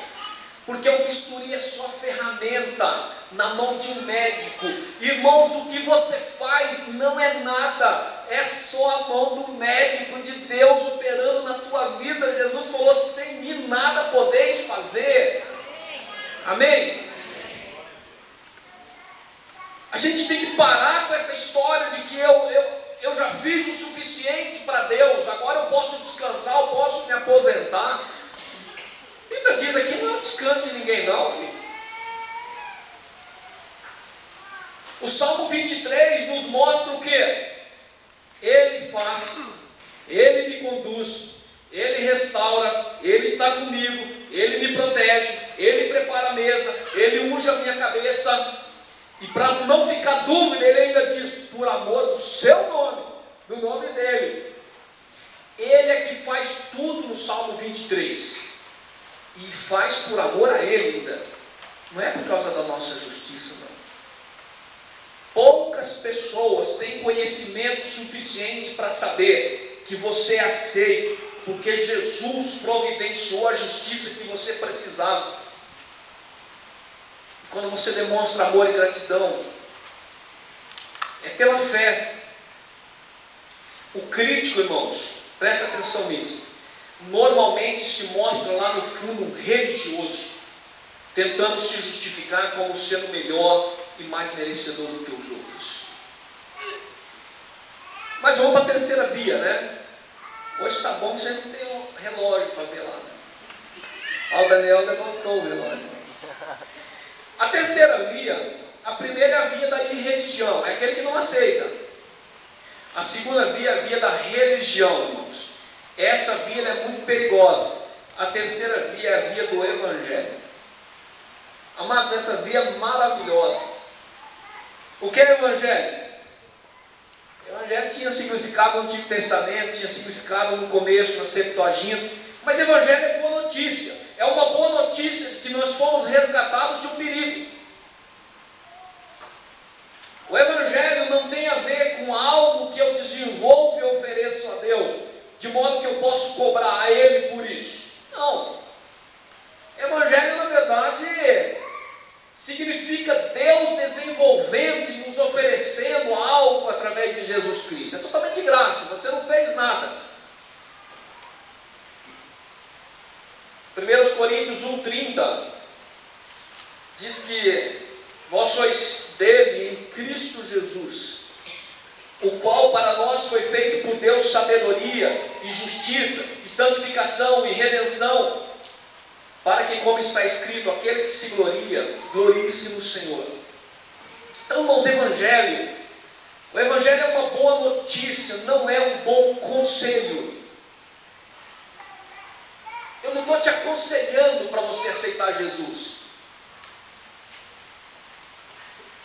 porque o bisturi é só ferramenta na mão de um médico. Irmãos, o que você faz não é nada, é só a mão do médico, de Deus operando na tua vida. Jesus falou: sem mim nada podeis fazer. Amém? A gente tem que parar com essa história de que eu já fiz o suficiente para Deus, agora eu posso descansar, eu posso me aposentar. A Bíblia diz aqui: não é um descanso de ninguém não, filho. O Salmo 23 nos mostra o que? Ele faz, Ele me conduz, Ele restaura, Ele está comigo, Ele me protege, Ele prepara a mesa, Ele unge a minha cabeça. E para não ficar dúvida, Ele ainda diz: por amor do seu nome, do nome dEle. Ele é que faz tudo no Salmo 23. E faz por amor a Ele ainda. Não é por causa da nossa justiça, não. Poucas pessoas têm conhecimento suficiente para saber que você é aceito, porque Jesus providenciou a justiça que você precisava. E quando você demonstra amor e gratidão, é pela fé. O crítico, irmãos, Presta atenção nisso. Normalmente se mostra lá no fundo um religioso, tentando se justificar como sendo melhor e mais merecedor do que os outros. Mas vamos para a terceira via, né? Hoje está bom que você não tem um relógio para ver lá, né? O Daniel levantou o relógio. A terceira via, a primeira é a via da irreligião, é aquele que não aceita. A segunda via é a via da religião, irmãos. Essa via é muito perigosa. A terceira via é a via do Evangelho. Amados, essa via é maravilhosa. O que é Evangelho? O Evangelho tinha significado no Antigo Testamento, tinha significado no começo, na Septuaginta, mas Evangelho é boa notícia. É uma boa notícia de que nós fomos resgatados de um perigo. O Evangelho não tem a ver com algo que eu desenvolvo e ofereço a Deus, de modo que eu posso cobrar a Ele por isso. Não. Evangelho, na verdade, significa Deus desenvolvendo e nos oferecendo algo através de Jesus Cristo. É totalmente de graça, você não fez nada. 1 Coríntios 1,30 diz que vós sois dele em Cristo Jesus, o qual para nós foi feito por Deus sabedoria e justiça e santificação e redenção, para que, como está escrito, aquele que se gloria, glorie-se no Senhor. Então, irmãos, o Evangelho é uma boa notícia, não é um bom conselho. Eu não estou te aconselhando para você aceitar Jesus.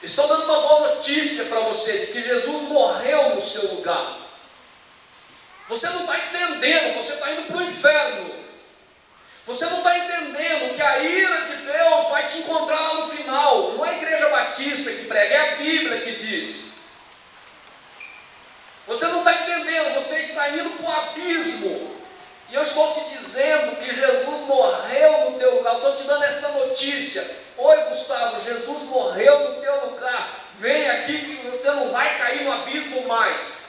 Estou dando uma boa notícia para você, de que Jesus morreu no seu lugar. Você não está entendendo, você está indo para o inferno. Você não está entendendo que a ira de Deus vai te encontrar lá no final. Não é a Igreja Batista que prega, é a Bíblia que diz. Você não está entendendo, você está indo para o abismo. E eu estou te dizendo que Jesus morreu no teu lugar. Eu estou te dando essa notícia. Oi, Gustavo, Jesus morreu no teu lugar. Vem aqui que você não vai cair no abismo mais.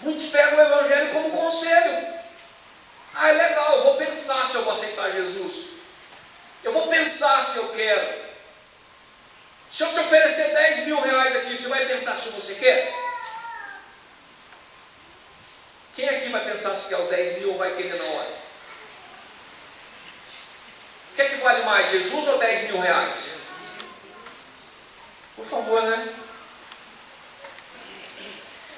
Muitos pegam o Evangelho como conselho. Ah, é legal, eu vou pensar se eu vou aceitar Jesus. Eu vou pensar se eu quero. Se eu te oferecer 10 mil reais aqui, você vai pensar se você quer? Quem aqui vai pensar se quer os 10 mil ou vai querer na hora? O que é que vale mais, Jesus ou 10 mil reais? Por favor, né?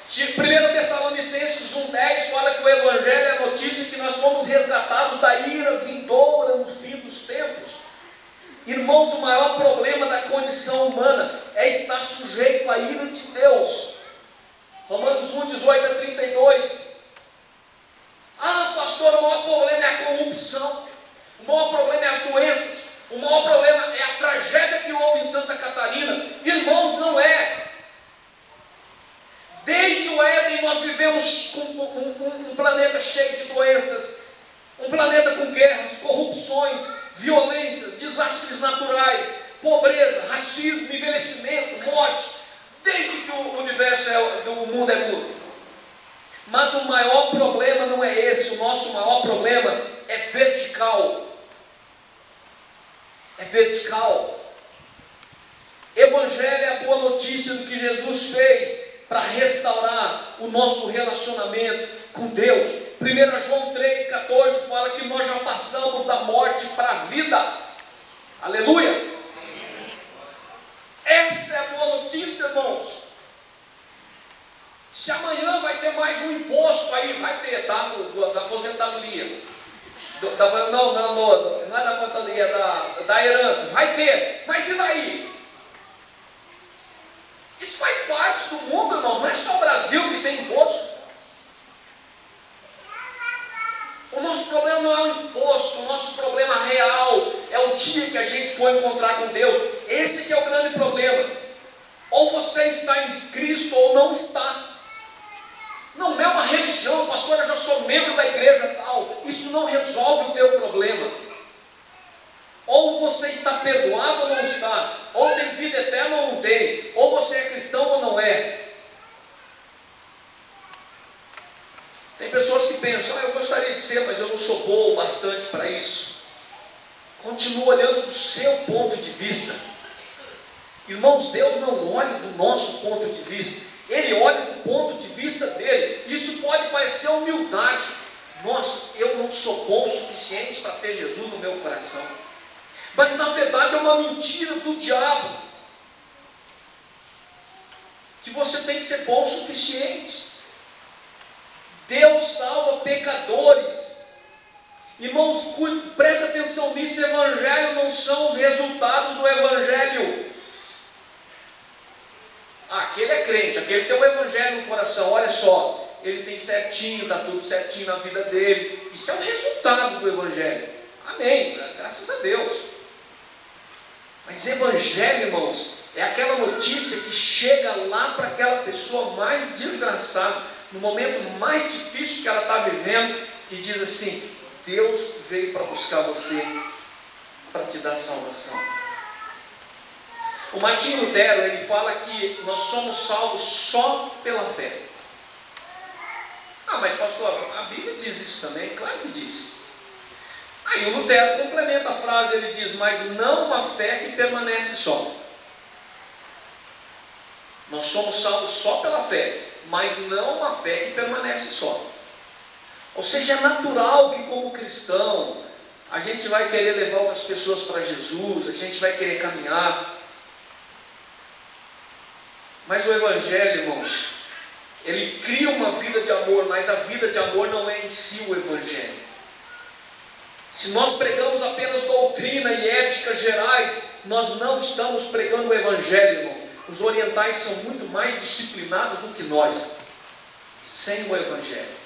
1 Tessalonicenses 1,10 fala que o Evangelho é a notícia que nós fomos resgatados da ira vindoura no fim dos tempos. Irmãos, o maior problema da condição humana é estar sujeito à ira de Deus. Romanos 1,18-32. Ah, pastor, o maior problema é a corrupção, o maior problema é as doenças, o maior problema é a tragédia que houve em Santa Catarina. Irmãos, não é. Desde o Éden nós vivemos com um planeta cheio de doenças, um planeta com guerras, corrupções, violências, desastres naturais, pobreza, racismo, envelhecimento, morte, desde que o universo o mundo é mundo. Mas o maior problema não é esse, o nosso maior problema é vertical. É vertical. Evangelho é a boa notícia do que Jesus fez para restaurar o nosso relacionamento com Deus. 1 João 3,14 fala que nós já passamos da morte para a vida. Aleluia! Essa é a boa notícia, irmãos. Se amanhã vai ter mais um imposto aí, vai ter, tá? Da aposentadoria. Não é da aposentadoria, da herança. Vai ter. Mas e daí? Isso faz parte do mundo, irmão. Não é só o Brasil que tem imposto. O nosso problema não é o imposto. O nosso problema real é o dia que a gente for encontrar com Deus. Esse que é o grande problema. Ou você está em Cristo ou não está. Não é uma religião, pastor, eu já sou membro da igreja tal. Isso não resolve o teu problema. Ou você está perdoado ou não está. Ou tem vida eterna ou não tem. Ou você é cristão ou não é. pessoas que pensam, eu gostaria de ser, mas eu não sou bom o bastante para isso. Continua olhando do seu ponto de vista. Irmãos, Deus não olha do nosso ponto de vista, Ele olha do ponto de vista dele. Isso pode parecer humildade. Nossa, eu não sou bom o suficiente para ter Jesus no meu coração. Mas na verdade é uma mentira do diabo, que você tem que ser bom o suficiente. Deus salva pecadores. Irmãos, presta atenção nisso. Evangelho não são os resultados do Evangelho. Aquele é crente, aquele tem o Evangelho no coração. Olha só, ele tem certinho, está tudo certinho na vida dele. Isso é o resultado do Evangelho. Amém, graças a Deus. Mas Evangelho, irmãos, é aquela notícia que chega lá para aquela pessoa mais desgraçada, no momento mais difícil que ela está vivendo, e diz assim: Deus veio para buscar você, para te dar salvação. O Martinho Lutero, ele fala que nós somos salvos só pela fé. Mas pastor, a Bíblia diz isso também? Claro que diz. Aí o Lutero complementa a frase, ele diz: mas não uma fé que permanece só. Nós somos salvos só pela fé, mas não uma fé que permanece só. Ou seja, é natural que como cristão, a gente vai querer levar outras pessoas para Jesus, a gente vai querer caminhar. Mas o Evangelho, irmãos, ele cria uma vida de amor, mas a vida de amor não é em si o Evangelho. Se nós pregamos apenas doutrina e ética gerais, nós não estamos pregando o Evangelho, irmãos. Os orientais são muito mais disciplinados do que nós, sem o Evangelho.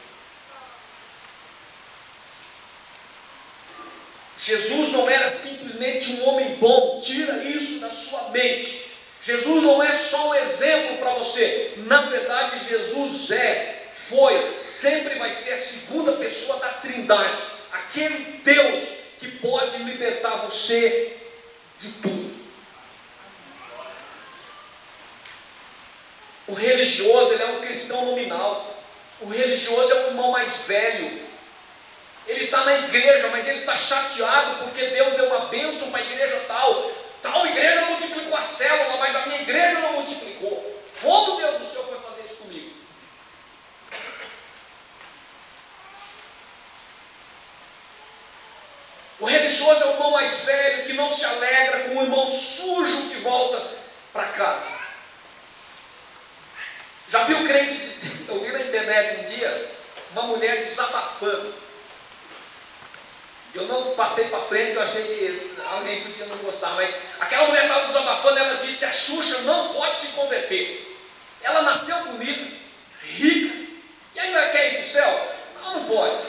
Jesus não era simplesmente um homem bom, tira isso da sua mente. Jesus não é só um exemplo para você. Na verdade, Jesus foi, sempre vai ser a segunda pessoa da Trindade, aquele Deus que pode libertar você de tudo. O religioso, ele é um cristão nominal. O religioso é o irmão mais velho. Ele está na igreja, mas ele está chateado porque Deus deu uma bênção para a igreja tal. Tal igreja multiplicou a célula, mas a minha igreja não multiplicou. Como Deus do Senhor foi fazer isso comigo? O religioso é o irmão mais velho que não se alegra com o irmão sujo que volta para casa. Já viu crente? Eu vi na internet um dia uma mulher desabafando. Eu não passei para frente, eu achei que alguém podia não gostar, mas aquela mulher estava desabafando. Ela disse: a Xuxa não pode se converter. Ela nasceu bonita, rica, e ainda quer ir para o céu? Não pode.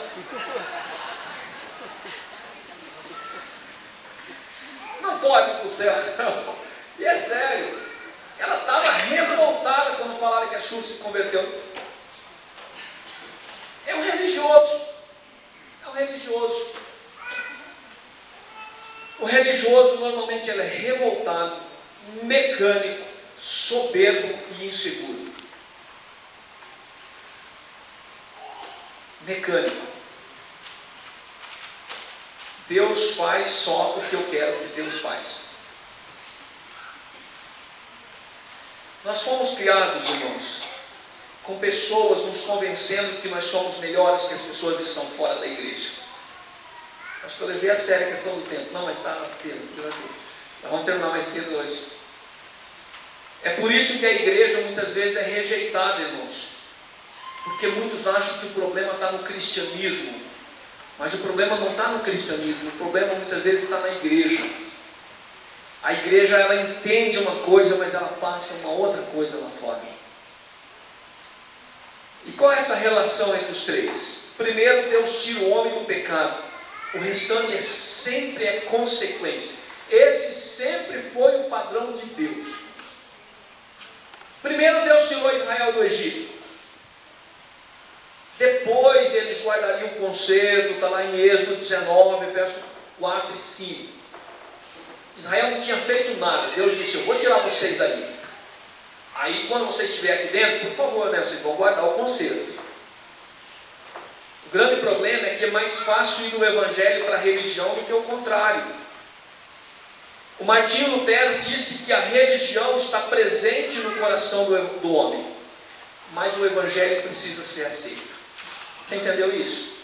Não pode ir para o céu. E é sério. Ela estava revoltada quando falaram que a Xuxa se converteu. É um religioso. É um religioso. O religioso normalmente ele é revoltado, mecânico, soberbo e inseguro. Mecânico. Deus faz só porque eu quero que Deus faz. Nós fomos criados, irmãos, com pessoas nos convencendo que nós somos melhores que as pessoas que estão fora da igreja. Acho que eu levei a sério a questão do tempo. Não, mas está cedo. Nós vamos terminar mais cedo hoje. É por isso que a igreja muitas vezes é rejeitada, irmãos. Porque muitos acham que o problema está no cristianismo. Mas o problema não está no cristianismo. O problema muitas vezes está na igreja. A igreja, ela entende uma coisa, mas ela passa uma outra coisa lá fora. E qual é essa relação entre os três? Primeiro, Deus tira o homem do pecado. O restante sempre é consequência. Esse sempre foi o padrão de Deus. Primeiro Deus tirou Israel do Egito. Depois eles guardariam o conserto. Está lá em Êxodo 19, verso 4 e 5. Israel não tinha feito nada. Deus disse: eu vou tirar vocês daí. Aí quando vocês estiverem aqui dentro, por favor, vocês vão guardar o conserto. O grande problema é que é mais fácil ir do evangelho para a religião do que o contrário. O Martinho Lutero disse que a religião está presente no coração do homem, mas o evangelho precisa ser aceito. Você entendeu isso?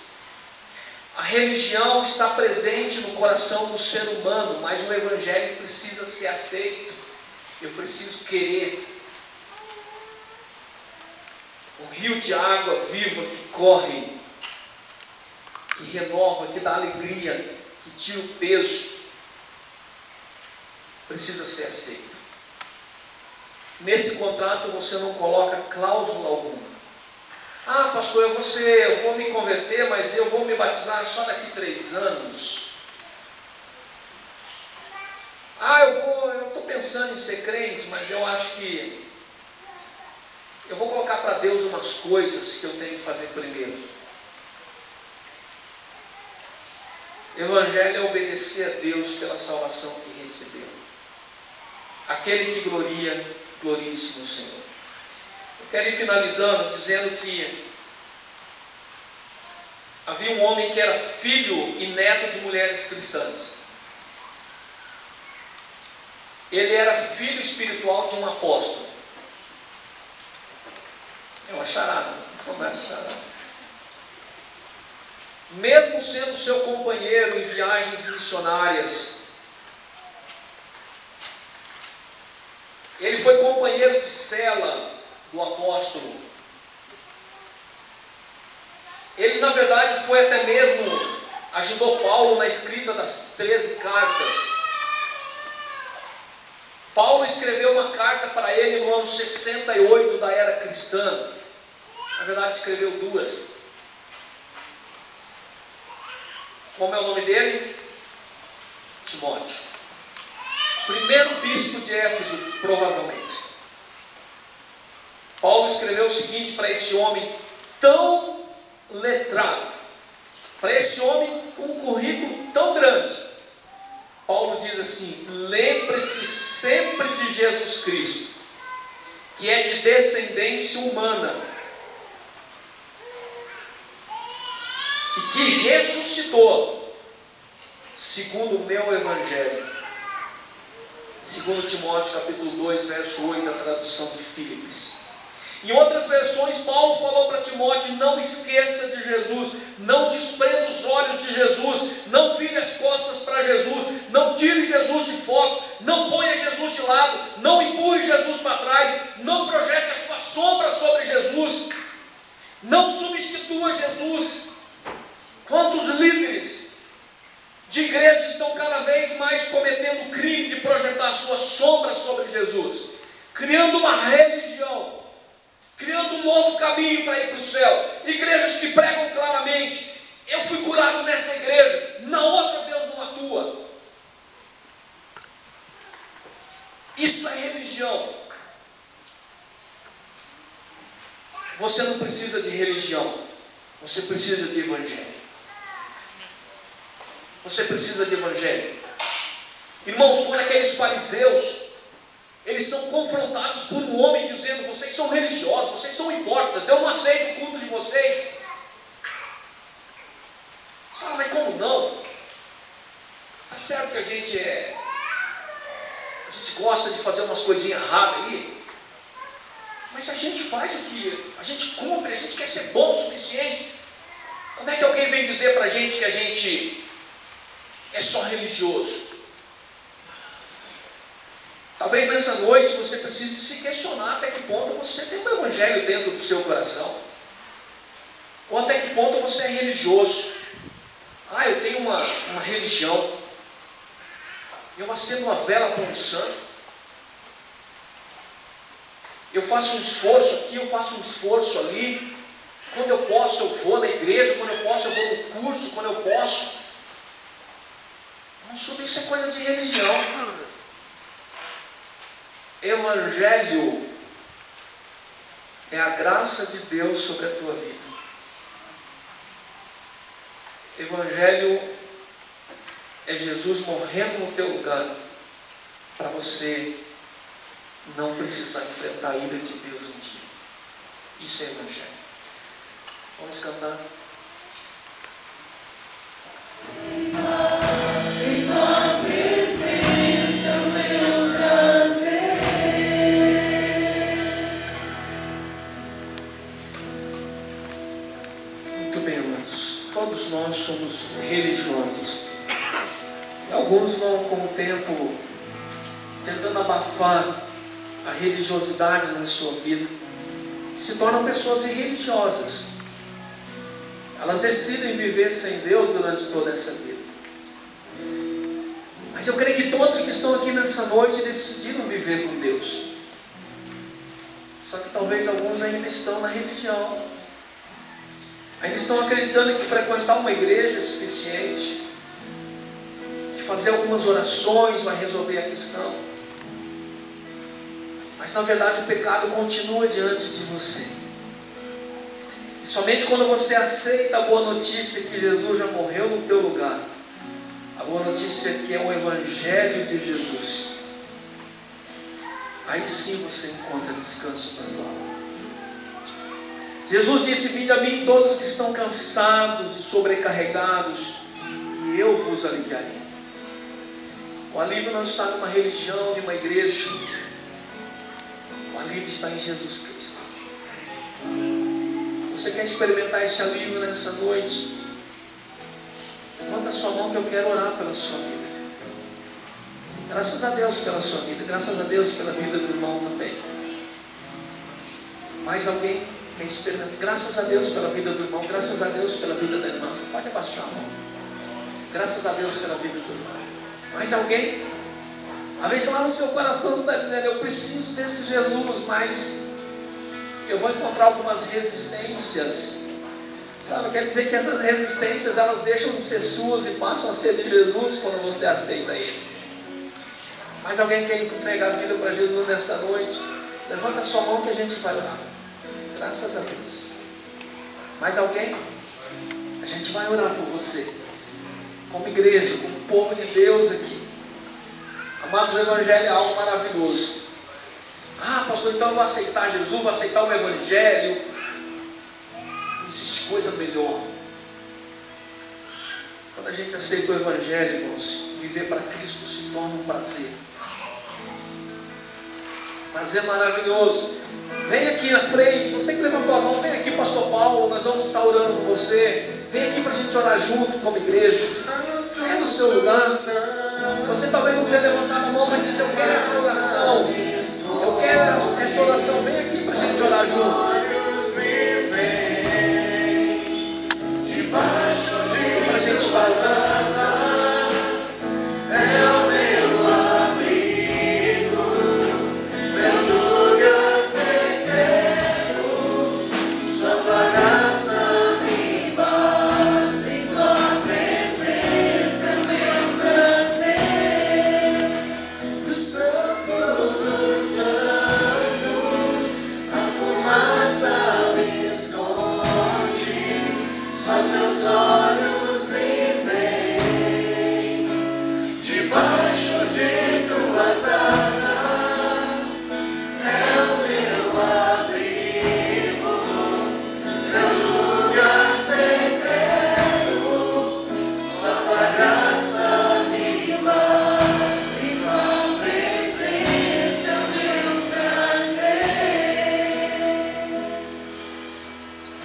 A religião está presente no coração do ser humano, mas o evangelho precisa ser aceito. Eu preciso querer. Um rio de água viva que corre, que renova, que dá alegria, que tira o peso, precisa ser aceito. Nesse contrato você não coloca cláusula alguma. Ah, pastor, eu vou me converter, mas eu vou me batizar só daqui 3 anos. Ah, eu estou pensando em ser crente, mas eu acho que eu vou colocar para Deus umas coisas que eu tenho que fazer primeiro. Evangelho é obedecer a Deus pela salvação que recebeu. Aquele que gloria, glorie-se no Senhor. Eu quero ir finalizando dizendo que havia um homem que era filho e neto de mulheres cristãs. Ele era filho espiritual de um apóstolo. É uma charada, não é charada. Mesmo sendo seu companheiro em viagens missionárias, ele foi companheiro de cela do apóstolo. Ele, na verdade, foi até mesmo, ajudou Paulo na escrita das 13 cartas. Paulo escreveu uma carta para ele no ano 68 da era cristã. Na verdade, escreveu 2. Como é o nome dele? Timóteo. Primeiro bispo de Éfeso, provavelmente. Paulo escreveu o seguinte para esse homem tão letrado, para esse homem com um currículo tão grande. Paulo diz assim: lembre-se sempre de Jesus Cristo, que é de descendência humana e que ressuscitou segundo o meu evangelho. Segundo Timóteo capítulo 2, verso 8, a tradução de Filipenses. Em outras versões, Paulo falou para Timóteo: não esqueça de Jesus, não desprenda os olhos de Jesus, não vire as costas para Jesus, não tire Jesus de foco, não ponha Jesus de lado, não empurre Jesus para trás, não projete a sua sombra sobre Jesus, não substitua Jesus. Quantos líderes de igreja estão cada vez mais cometendo o crime de projetar a sua sombra sobre Jesus, criando uma religião, criando um novo caminho para ir para o céu. Igrejas que pregam claramente: eu fui curado nessa igreja, na outra Deus não atua. Isso é religião. Você não precisa de religião, você precisa de evangelho. Você precisa de evangelho. Irmãos, quando aqueles fariseus, eles são confrontados por um homem dizendo: vocês são religiosos, vocês são hipócritas, eu não aceito o culto de vocês. Você fala: mas como não? Está certo que a gente gosta de fazer umas coisinhas erradas aí, mas a gente faz o que a gente cumpre, a gente quer ser bom o suficiente. Como é que alguém vem dizer para a gente que a gente é só religioso? Talvez nessa noite você precise se questionar até que ponto você tem um evangelho dentro do seu coração, ou até que ponto você é religioso. Ah, eu tenho uma religião, eu acendo uma vela para um santo, eu faço um esforço aqui, eu faço um esforço ali, quando eu posso eu vou na igreja, quando eu posso eu vou no curso, quando eu posso. Mas tudo isso é coisa de religião. Evangelho é a graça de Deus sobre a tua vida. Evangelho é Jesus morrendo no teu lugar, para você não precisar enfrentar a ira de Deus um dia. Isso é evangelho. Vamos cantar. Muito bem, amados. Todos nós somos religiosos. E alguns vão, com o tempo, tentando abafar a religiosidade na sua vida, se tornam pessoas irreligiosas. Elas decidem viver sem Deus durante toda essa vida. Mas eu creio que todos que estão aqui nessa noite decidiram viver com Deus. Só que talvez alguns ainda estão na religião. Ainda estão acreditando que frequentar uma igreja é suficiente, que fazer algumas orações vai resolver a questão. Mas na verdade o pecado continua diante de você. E somente quando você aceita a boa notícia que Jesus já morreu no teu lugar, a boa notícia é que é o Evangelho de Jesus, aí sim você encontra descanso para a tua alma. Jesus disse: vinde a mim todos que estão cansados e sobrecarregados, e eu vos aliviarei. O alívio não está numa religião, numa igreja. O alívio está em Jesus Cristo. Você quer experimentar esse alívio nessa noite? Levanta a sua mão que eu quero orar pela sua vida. Graças a Deus pela sua vida. Graças a Deus pela vida do irmão também. Mais alguém quer experimentar? Graças a Deus pela vida do irmão. Graças a Deus pela vida da irmã. Pode abaixar a mão. Graças a Deus pela vida do irmão. Mais alguém? Às vezes lá no seu coração você está dizendo: eu preciso desse Jesus, mas eu vou encontrar algumas resistências. Sabe, quer dizer que essas resistências, elas deixam de ser suas e passam a ser de Jesus quando você aceita Ele. Mas alguém quer entregar a vida para Jesus nessa noite? Levanta a sua mão que a gente vai orar. Graças a Deus. Mais alguém? A gente vai orar por você, como igreja, como povo de Deus aqui. Amados, o Evangelho é algo maravilhoso. Ah, pastor, então eu vou aceitar Jesus, vou aceitar o Evangelho. Não existe coisa melhor. Quando a gente aceita o Evangelho, irmãos, viver para Cristo se torna um prazer. Prazer maravilhoso. Vem aqui na frente, você que levantou a mão, vem aqui, pastor Paulo, nós vamos estar orando por você. Vem aqui para a gente orar junto como igreja. Saia do seu lugar. Você talvez não tenha levantado a mão, mas diz: eu quero essa oração. Eu quero essa oração. Vem aqui para a gente orar junto. Para a gente fazer. É o meu abrigo, meu lugar secreto. Só tua graça me basta, em tua presença meu prazer. Do Santo dos Santos, a fumaça me esconde. Só teus olhos me veem, debaixo de tuas asas é o meu abrigo, meu lugar secreto. Só tua graça me basta, em tua presença meu prazer.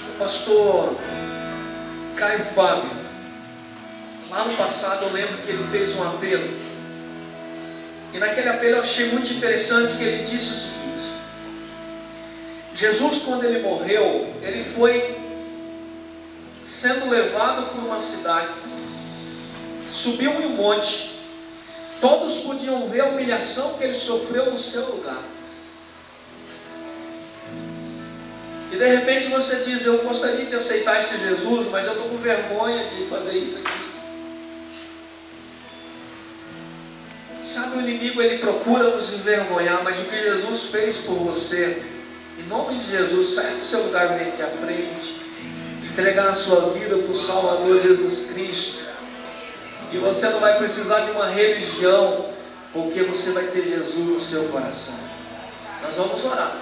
O pastor Caio Fábio, lá no passado eu lembro que ele fez um apelo, e naquele apelo eu achei muito interessante que ele disse o seguinte: Jesus, quando ele morreu, ele foi sendo levado por uma cidade, subiu em um monte, todos podiam ver a humilhação que ele sofreu no seu lugar. E de repente você diz: eu gostaria de aceitar esse Jesus, mas eu estou com vergonha de fazer isso aqui. Sabe, o inimigo, ele procura nos envergonhar, mas o que Jesus fez por você, em nome de Jesus, sai do seu lugar, vem aqui à frente, entregar a sua vida para o Salvador Jesus Cristo. E você não vai precisar de uma religião, porque você vai ter Jesus no seu coração. Nós vamos orar.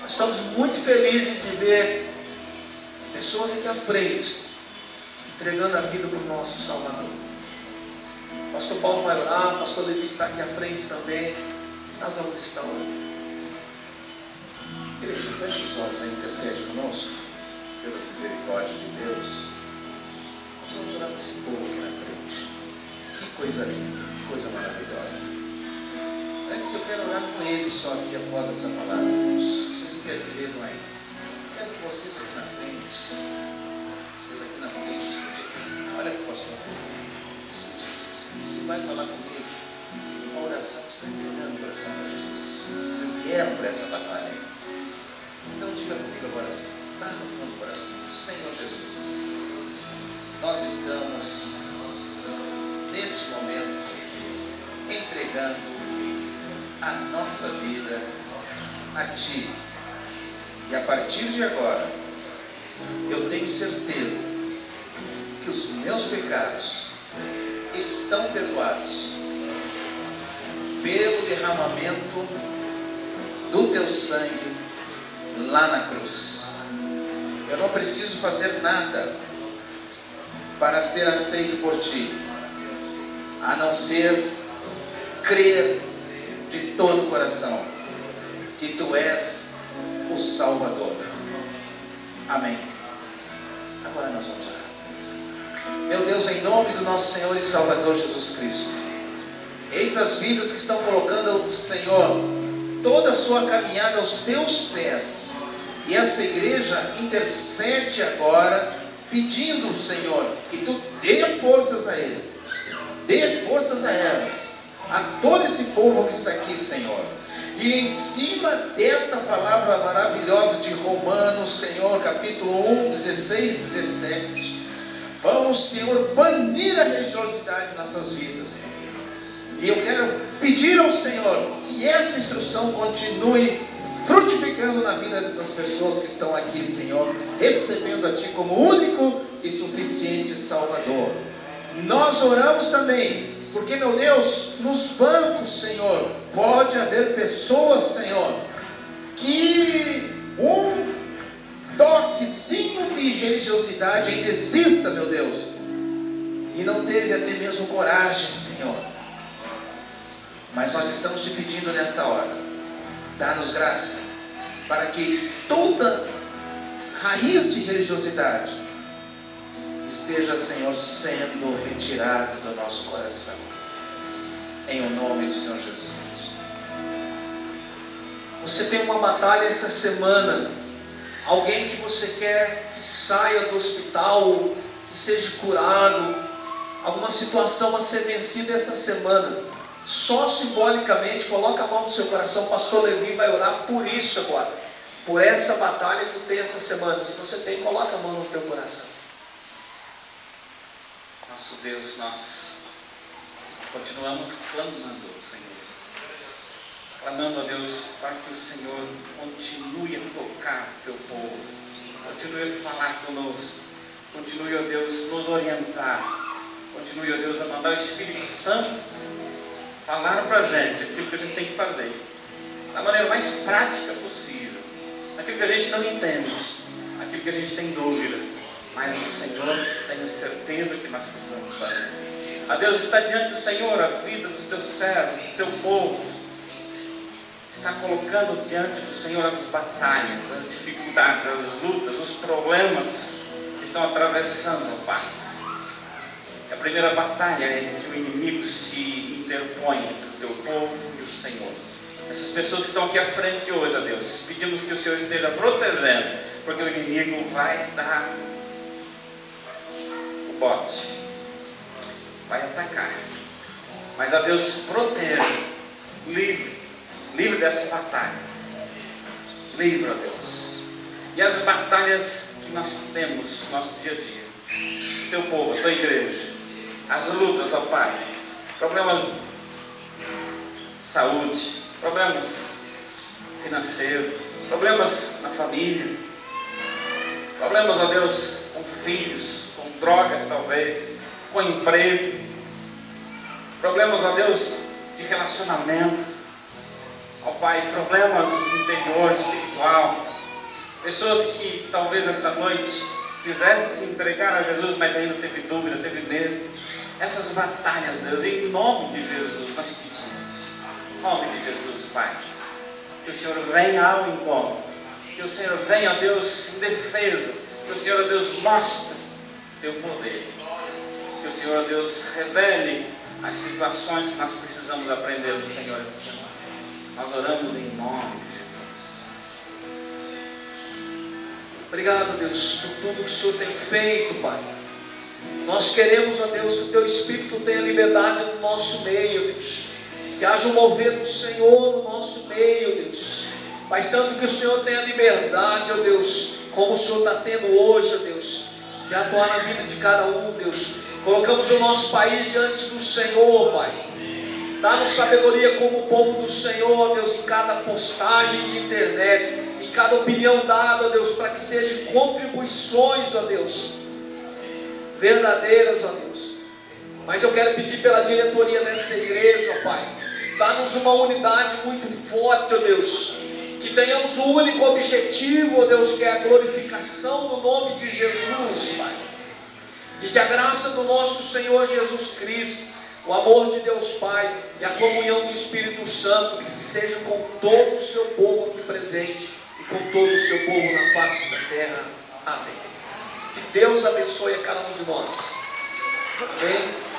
Nós estamos muito felizes de ver pessoas aqui à frente, entregando a vida para o nosso Salvador. O pastor Paulo vai orar, o pastor Levi está aqui à frente também. Nós vamos estar orando. Igreja, feche os olhos e intercede conosco, pelas misericórdias de Deus. coisa linda, que coisa maravilhosa. Antes eu quero orar com ele só aqui após essa palavra. Vocês intercedam aí. Quero que vocês aqui na frente, olha para o pastor. Você vai falar comigo uma oração que está entregando o coração para Jesus. Vocês vieram para essa batalha. Então diga comigo agora assim, está no fundo do coração: Senhor Jesus, nós estamos neste momento entregando a nossa vida a Ti. E a partir de agora, eu tenho certeza que os meus pecados estão perdoados pelo derramamento do Teu sangue lá na cruz. Eu não preciso fazer nada para ser aceito por Ti, a não ser crer de todo o coração que Tu és o Salvador. Amém. Agora nós vamos orar. Meu Deus, em nome do nosso Senhor e Salvador Jesus Cristo, eis as vidas que estão colocando, Senhor, toda a sua caminhada aos Teus pés. E essa igreja intercede agora, pedindo, Senhor, que Tu dê forças a eles, dê forças a elas, a todo esse povo que está aqui, Senhor. E em cima desta palavra maravilhosa de Romanos, Senhor, capítulo 1, 16, 17, vamos, Senhor, banir a religiosidade em nossas vidas. E eu quero pedir ao Senhor que essa instrução continue frutificando na vida dessas pessoas que estão aqui, Senhor, recebendo a Ti como único e suficiente Salvador. Nós oramos também, porque, meu Deus, nos bancos, Senhor, pode haver pessoas, Senhor, que um toquezinho de religiosidade ainda exista, meu Deus, e não teve até mesmo coragem, Senhor. Mas nós estamos Te pedindo nesta hora, dá-nos graça, para que toda raiz de religiosidade esteja, Senhor, sendo retirado do nosso coração, em o nome do Senhor Jesus Cristo. Você tem uma batalha essa semana, alguém que você quer que saia do hospital, que seja curado, alguma situação a ser vencida essa semana. Só simbolicamente, coloca a mão no seu coração. O pastor Levi vai orar por isso agora, por essa batalha que tu tem essa semana. Se você tem, coloca a mão no teu coração. Nosso Deus, nós continuamos clamando, Senhor. Clamando a Deus para que o Senhor continue a tocar o Teu povo, continue a falar conosco, continue, ó Deus, nos orientar, continue, ó Deus, a mandar o Espírito Santo falar para a gente aquilo que a gente tem que fazer, da maneira mais prática possível, aquilo que a gente não entende, aquilo que a gente tem dúvida. Mas o Senhor tem a certeza que nós precisamos fazer. A Deus, está diante do Senhor a vida dos Teus servos, do Teu povo. Está colocando diante do Senhor as batalhas, as dificuldades, as lutas, os problemas que estão atravessando, ó Pai. A primeira batalha é que o inimigo se interpõe entre o Teu povo e o Senhor. Essas pessoas que estão aqui à frente hoje, ó Deus, pedimos que o Senhor esteja protegendo, porque o inimigo vai dar bote, vai atacar, mas a Deus proteja, livre dessa batalha, livre, ó Deus. E as batalhas que nós temos no nosso dia a dia, Teu povo, a Tua igreja, as lutas, ó Pai, problemas de saúde, problemas financeiros, problemas na família, problemas, ó Deus, com filhos, drogas talvez, com emprego, problemas, ó Deus, de relacionamento, ó Pai, problemas interior, espiritual, pessoas que talvez essa noite quisessem se entregar a Jesus, mas ainda teve dúvida, teve medo. Essas batalhas, Deus, em nome de Jesus, nós pedimos, em nome de Jesus, Pai, que o Senhor venha ao encontro, que o Senhor venha, ó Deus, em defesa, que o Senhor, ó Deus, mostre Teu poder, que o Senhor, Deus, revele as situações que nós precisamos aprender do Senhor essa semana. Nós oramos em nome de Jesus. Obrigado, Deus, por tudo que o Senhor tem feito, Pai. Nós queremos, ó Deus, que o Teu Espírito tenha liberdade no nosso meio, Deus. Que haja um mover do Senhor no nosso meio, Deus. Pai Santo, que o Senhor tenha liberdade, ó Deus, como o Senhor está tendo hoje, ó Deus, de atuar na vida de cada um, Deus. Colocamos o nosso país diante do Senhor, Pai. Dá-nos sabedoria como povo do Senhor, ó Deus, em cada postagem de internet, em cada opinião dada, ó Deus, para que sejam contribuições, ó Deus, verdadeiras, ó Deus. Mas eu quero pedir pela diretoria dessa igreja, ó Pai, dá-nos uma unidade muito forte, ó Deus, que tenhamos um único objetivo, ó Deus, que é a glorificação do nome de Jesus, Pai. E que a graça do nosso Senhor Jesus Cristo, o amor de Deus Pai e a comunhão do Espírito Santo sejam com todo o seu povo aqui presente e com todo o seu povo na face da terra. Amém. Que Deus abençoe a cada um de nós. Amém.